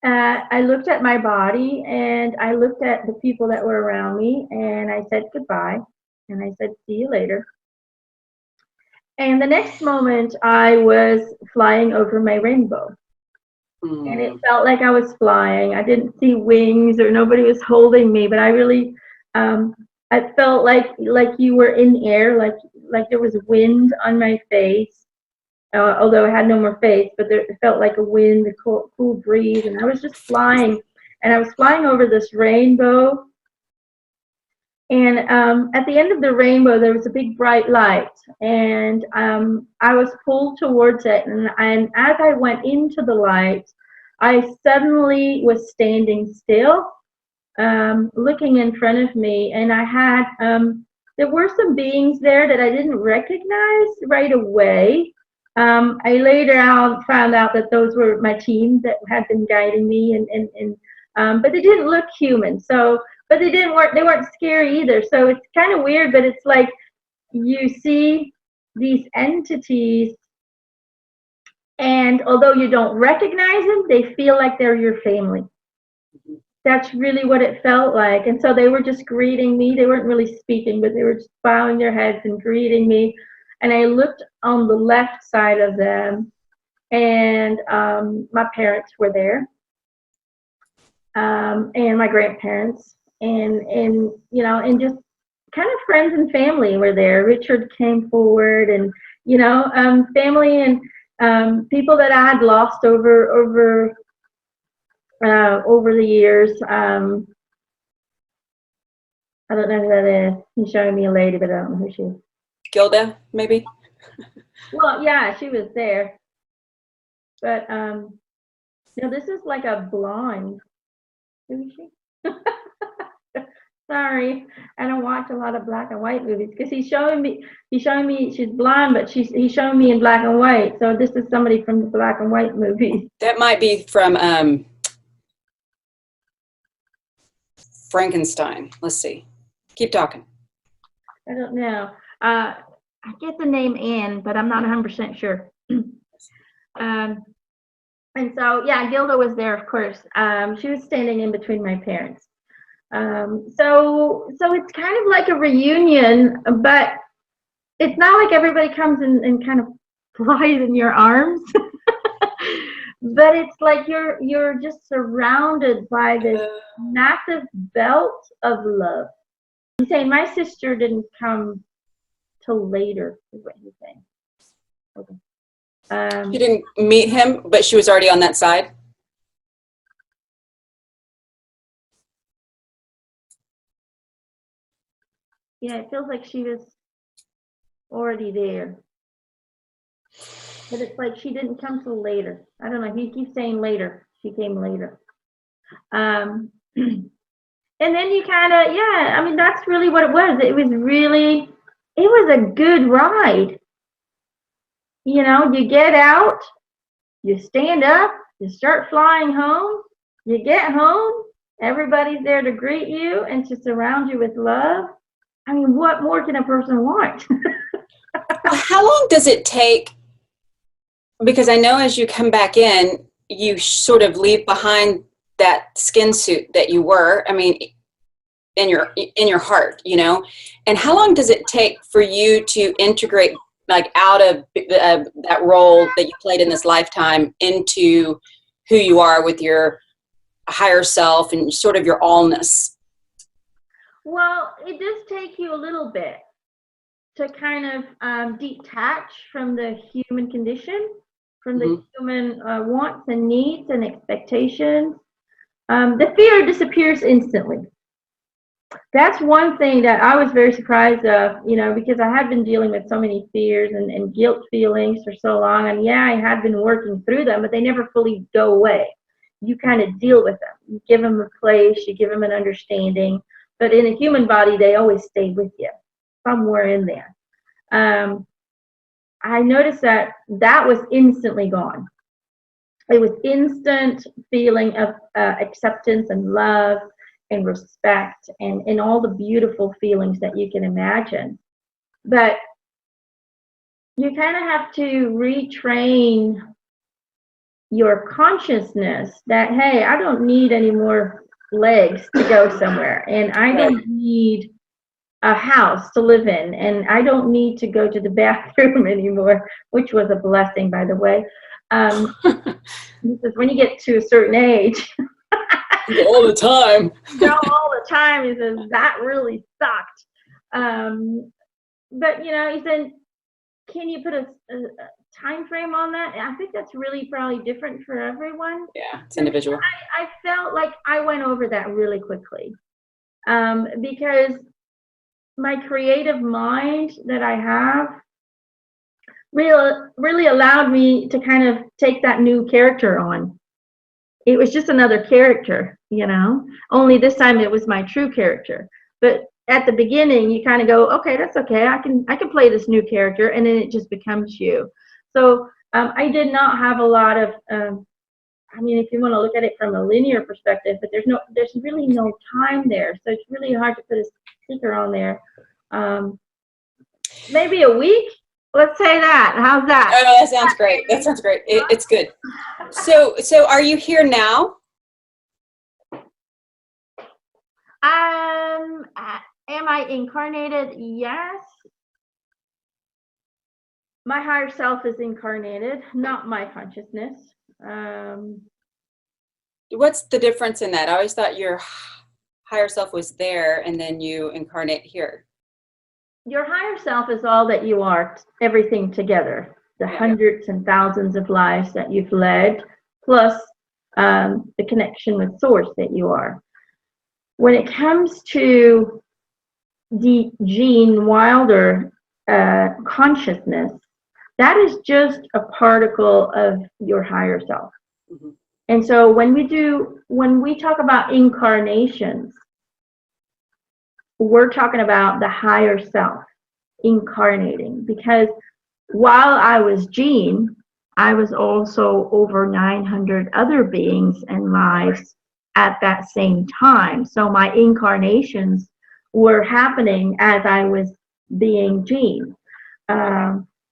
I looked at my body, and I looked at the people that were around me, and I said goodbye, and I said, see you later. And the next moment, I was flying over my rainbow. And it felt like I was flying. I didn't see wings, or nobody was holding me, but I really, I felt like you were in air, like there was wind on my face. Although I had no more face, but it felt like a wind, a cool breeze, and I was just flying. And I was flying over this rainbow. And at the end of the rainbow, there was a big bright light, and I was pulled towards it. And as I went into the light, I suddenly was standing still, looking in front of me, and I had there were some beings there that I didn't recognize right away. I later found out that those were my team that had been guiding me, but they didn't look human. But they weren't scary either. So it's kind of weird, but it's like you see these entities, and although you don't recognize them, they feel like they're your family. That's really what it felt like. And so they were just greeting me. They weren't really speaking, but they were just bowing their heads and greeting me. And I looked on the left side of them, and my parents were there, and my grandparents, and just kind of friends and family were there. Richard came forward, and family and people that I had lost over the years. I don't know who that is. He's showing me a lady, but I don't know who she is. Gilda, maybe? Well, yeah, she was there. But, this is like a blonde. Who is she? Sorry, I don't watch a lot of black and white movies, because he's showing me she's blonde, but he's showing me in black and white. So this is somebody from the black and white movies. That might be from Frankenstein. Let's see. Keep talking. I don't know. I get the name Anne, but I'm not 100% sure. And so, yeah, Gilda was there, of course. She was standing in between my parents. So it's kind of like a reunion, but it's not like everybody comes and kind of flies in your arms. But it's like you're just surrounded by this massive belt of love. He's saying my sister didn't come till later, is what he's saying. Okay. You didn't meet him, but she was already on that side? Yeah, it feels like she was already there. But it's like she didn't come till later. I don't know. He keeps saying later. She came later. And then you kind of, yeah, I mean, that's really what it was. It was a good ride. You get out, you stand up, you start flying home, you get home, everybody's there to greet you and to surround you with love. I mean, what more can a person want? How long does it take? Because I know as you come back in, you sort of leave behind that skin suit that you were, I mean, in your heart, and how long does it take for you to integrate, like, out of that role that you played in this lifetime into who you are with your higher self and sort of your allness? Well, it does take you a little bit to kind of detach from the human condition, from the human wants and needs and expectations. The fear disappears instantly. That's one thing that I was very surprised of, because I had been dealing with so many fears and guilt feelings for so long. And yeah, I had been working through them, but they never fully go away. You kind of deal with them. You give them a place, you give them an understanding. But in a human body, they always stay with you somewhere in there. I noticed that was instantly gone. It was instant feeling of acceptance and love and respect and all the beautiful feelings that you can imagine. But you kind of have to retrain your consciousness that, hey, I don't need any more legs to go somewhere, and I don't need a house to live in, and I don't need to go to the bathroom anymore, which was a blessing, by the way. Because when you get to a certain age, all the time. all the time, he says that really sucked. But he said, can you put a time frame on that? And I think that's really probably different for everyone. Yeah, it's individual. I felt like I went over that really quickly, because my creative mind that I have really allowed me to kind of take that new character on. It was just another character, only this time it was my true character. But at the beginning, you kind of go, okay, that's okay. I can play this new character, and then it just becomes you. So I did not have a lot of, if you want to look at it from a linear perspective, but there's really no time there. So it's really hard to put a sticker on there. Maybe a week. Let's say that. How's that? Oh, that sounds great. That sounds great. It's good. So are you here now? Am I incarnated? Yes. My higher self is incarnated, not my consciousness. What's the difference in that? I always thought your higher self was there and then you incarnate here. Your higher self is all that you are, everything together, the hundreds and thousands of lives that you've led, plus the connection with source that you are. When it comes to the Gene Wilder consciousness, that is just a particle of your higher self. Mm-hmm. And so when we talk about incarnations, we're talking about the higher self incarnating, because while I was Gene, I was also over 900 other beings and lives at that same time. So my incarnations were happening as I was being Gene.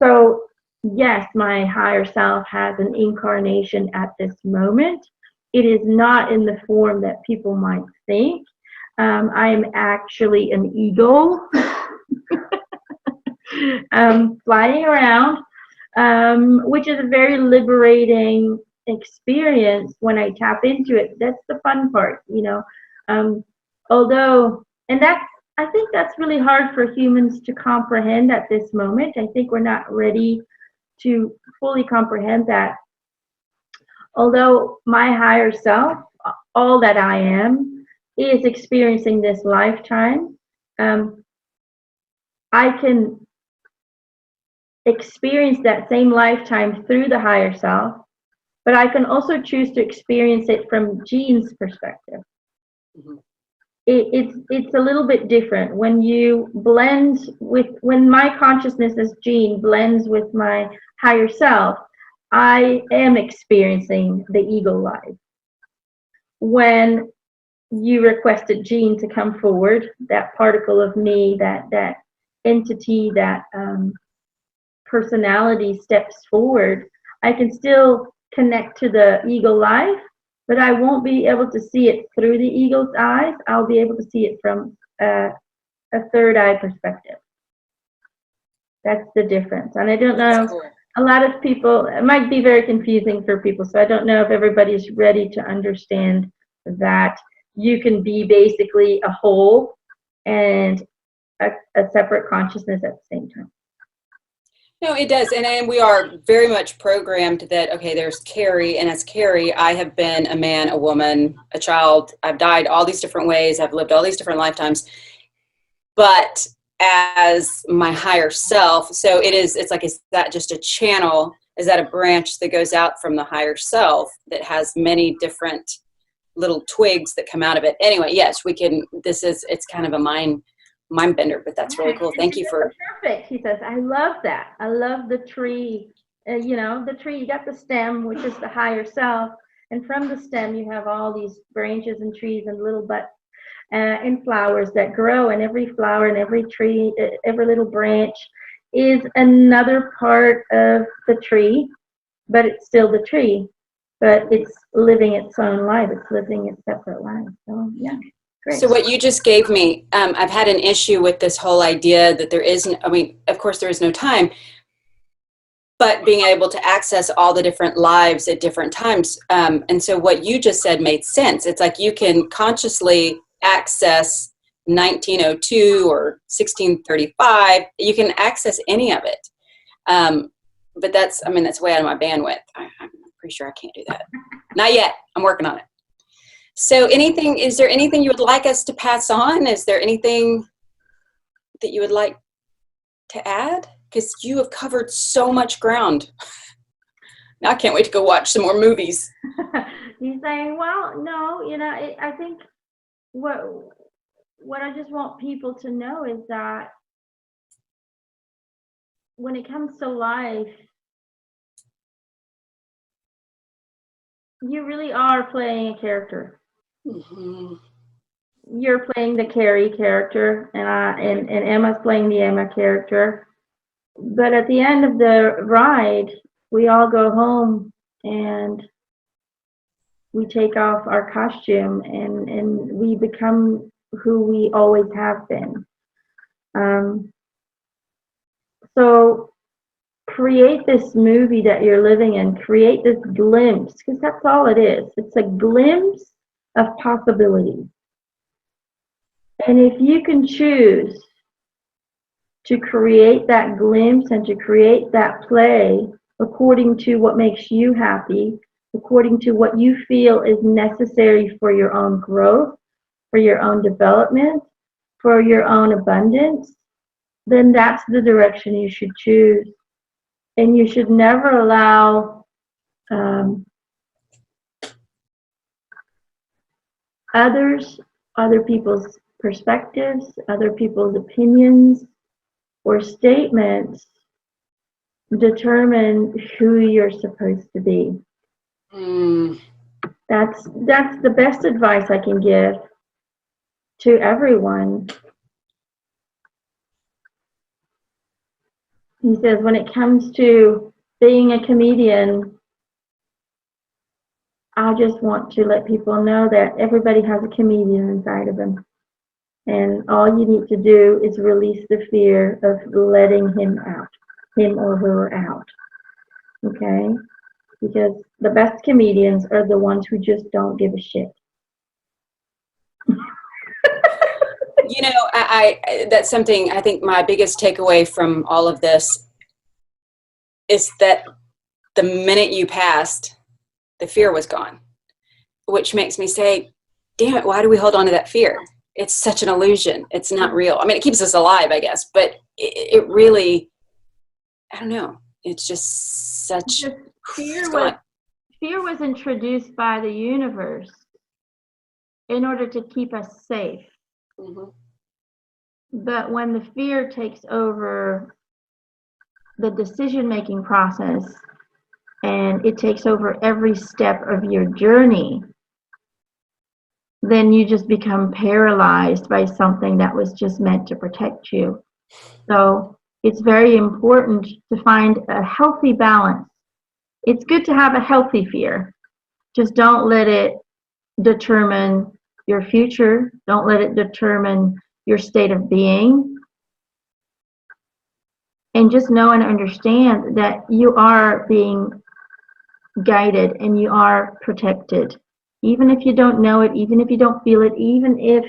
So yes, my higher self has an incarnation at this moment. It is not in the form that people might think. I am actually an eagle flying around, which is a very liberating experience when I tap into it. That's the fun part, although, and I think that's really hard for humans to comprehend at this moment. I think we're not ready to fully comprehend that. Although my higher self, all that I am, is experiencing this lifetime, I can experience that same lifetime through the higher self, but I can also choose to experience it from Gene's perspective. Mm-hmm. It's a little bit different when you when my consciousness as Gene blends with my higher self. I am experiencing the eagle life. When you requested Gene to come forward, that particle of me, that entity, that personality steps forward, I can still connect to the eagle life, but I won't be able to see it through the eagle's eyes. I'll be able to see it from a third eye perspective. That's the difference. And I don't know, cool. A lot of people, it might be very confusing for people, so I don't know if everybody's ready to understand that you can be basically a whole and a separate consciousness at the same time. No, it does. And we are very much programmed that, okay, there's Kerry, and as Kerry, I have been a man, a woman, a child. I've died all these different ways. I've lived all these different lifetimes. But as my higher self, so it's like, is that just a channel? Is that a branch that goes out from the higher self that has many different little twigs that come out of it? Anyway, yes, we can, it's kind of a mind bender, but that's really cool. Thank you for. Perfect. He says, I love that. I love the tree. The tree, you got the stem, which is the higher self. And from the stem, you have all these branches and trees and little butts and flowers that grow. And every flower and every tree, every little branch is another part of the tree, but it's still the tree. But it's living its own life. It's living its separate life. So, yeah. Great. So what you just gave me, I've had an issue with this whole idea that there isn't, I mean, of course there is no time, but being able to access all the different lives at different times. And so what you just said made sense. It's like you can consciously access 1902 or 1635. You can access any of it. But that's way out of my bandwidth. I'm pretty sure I can't do that. Not yet. I'm working on it. So is there anything you would like us to pass on? Is there anything that you would like to add? Because you have covered so much ground. Now I can't wait to go watch some more movies. He's saying, well, no, I think what I just want people to know is that when it comes to life, you really are playing a character. Mm-hmm. You're playing the Kerry character, and Emma's playing the Emma character. But at the end of the ride, we all go home and we take off our costume and we become who we always have been. So create this movie that you're living in, create this glimpse, because that's all it is. It's a glimpse of possibility. And if you can choose to create that glimpse and to create that play according to what makes you happy, according to what you feel is necessary for your own growth, for your own development, for your own abundance, then that's the direction you should choose. And you should never allow other people's perspectives, other people's opinions or statements determine who you're supposed to be. That's the best advice I can give to everyone. He says, when it comes to being a comedian, I just want to let people know that everybody has a comedian inside of them. And all you need to do is release the fear of letting him or her out. Okay? Because the best comedians are the ones who just don't give a shit. I that's something I think my biggest takeaway from all of this is that the minute you passed, the fear was gone, which makes me say, damn it, why do we hold on to that fear? It's such an illusion. It's not real. I mean, it keeps us alive, I guess, but it really, I don't know. It's just such fear was introduced by the universe in order to keep us safe. Mm-hmm. But when the fear takes over the decision-making process and it takes over every step of your journey, then you just become paralyzed by something that was just meant to protect you. So it's very important to find a healthy balance. It's good to have a healthy fear. Just don't let it determine your future. Don't let it determine your state of being. And just know and understand that you are being guided and you are protected. Even if you don't know it, even if you don't feel it, even if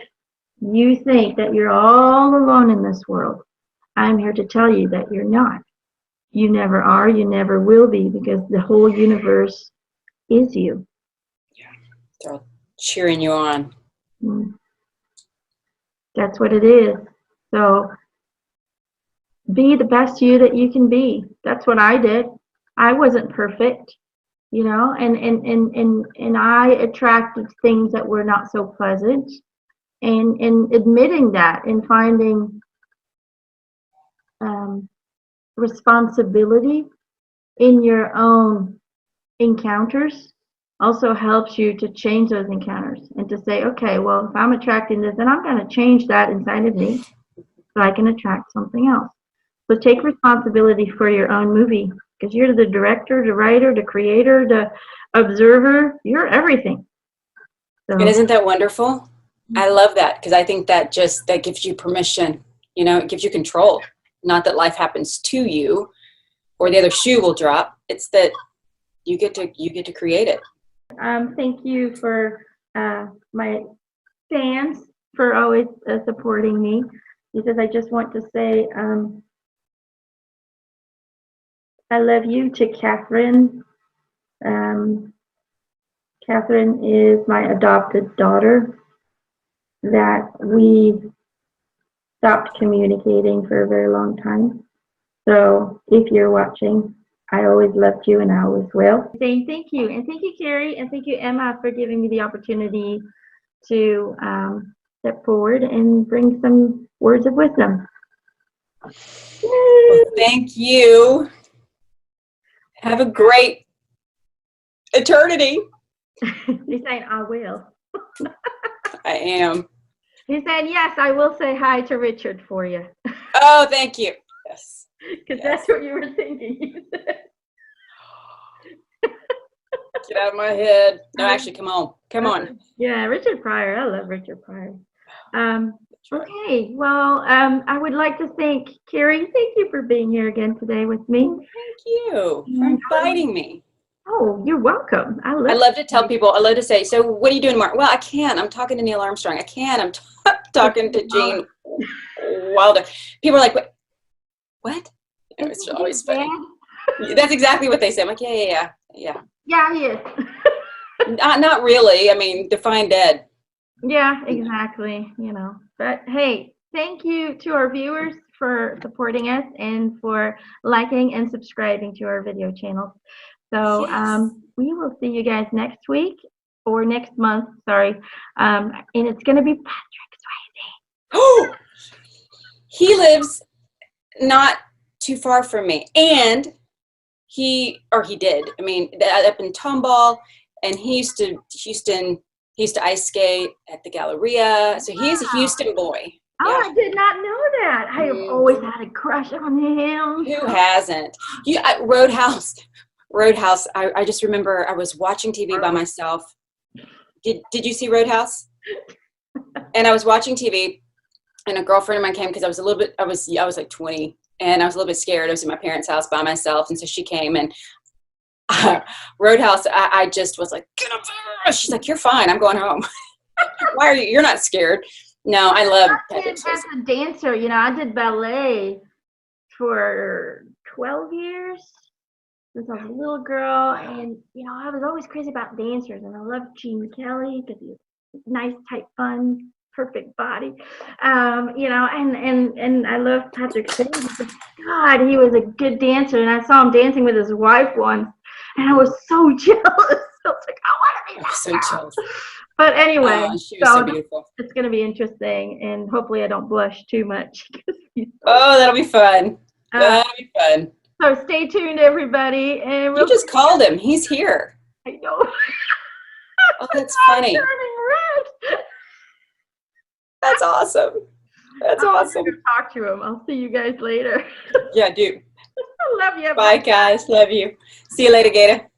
you think that you're all alone in this world, I'm here to tell you that you're not. You never are, you never will be, because the whole universe is you. They're all cheering you on. That's what it is. So be the best you that you can be. That's what I did. I wasn't perfect, you know, and I attracted things that were not so pleasant. And admitting that and finding responsibility in your own encounters also helps you to change those encounters and to say, okay, well, if I'm attracting this, then I'm going to change that inside of me so I can attract something else. So take responsibility for your own movie, because you're the director, the writer, the creator, the observer. You're everything. So, and isn't that wonderful? I love that, because I think that gives you permission. You know, it gives you control. Not that life happens to you or the other shoe will drop. It's that you get to create it. Thank you for my fans for always supporting me, because I just want to say I love you to Catherine. Catherine is my adopted daughter that we stopped communicating for a very long time. So if you're watching, I always loved you and I always will. Saying thank you. And thank you, Kerry, and thank you, Emma, for giving me the opportunity to step forward and bring some words of wisdom. Well, thank you. Have a great eternity. He's saying, I will. I am. He said, yes, I will say hi to Richard for you. Oh, thank you. Yes. Because that's what you were thinking. Get out of my head. No, actually, come on. Come on. Yeah, Richard Pryor. I love Richard Pryor. Okay, well, I would like to thank Kerry. Thank you for being here again today with me. Thank you for inviting me. Oh, you're welcome. I love to tell people, I love to say, so what are you doing tomorrow? Well, I can't. I'm talking to Neil Armstrong. I can't. I'm talking to Gene Wilder. People are like, what? You know, it's always funny. That's exactly what they say. I'm like, yeah. Yeah, he is. Not really. I mean, define dead. Yeah, exactly. You know, but hey, thank you to our viewers for supporting us and for liking and subscribing to our video channels. So Yes. we will see you guys next week or next month. Sorry, and it's going to be Patrick's Swayze. Oh, he lives not too far from me, and he did. I mean, up in Tomball, and he used to Houston. He used to ice skate at the Galleria, so he's a Houston boy. Oh, yeah. I did not know that. I have always had a crush on him. Who hasn't? Roadhouse. I just remember I was watching TV by myself. Did you see Roadhouse? And I was watching TV, and a girlfriend of mine came because I was like 20, and I was a little bit scared. I was in my parents' house by myself, and so she came, and Roadhouse, I just was like, get up there. She's like, you're fine. I'm going home. Why are you? You're not scared. No, I love Patrick Swayze. As a dancer, you know, I did ballet for 12 years since I was a little girl, and you know, I was always crazy about dancers, and I loved Gene Kelly because he was nice, tight, fun, perfect body, you know, and I love Patrick Swayze. God, he was a good dancer, and I saw him dancing with his wife once, and I was so jealous. I was like, I want to be that so jealous. But anyway, so beautiful. It's going to be interesting, and hopefully I don't blush too much. That'll be fun. That'll be fun. So stay tuned, everybody. And you just called him. He's here. I know. Oh, that's funny. I'm turning red. That's awesome. That's awesome. I'm talk to him. I'll see you guys later. Yeah, dude. I love you. Bye, guys. Love you. See you later, Gator.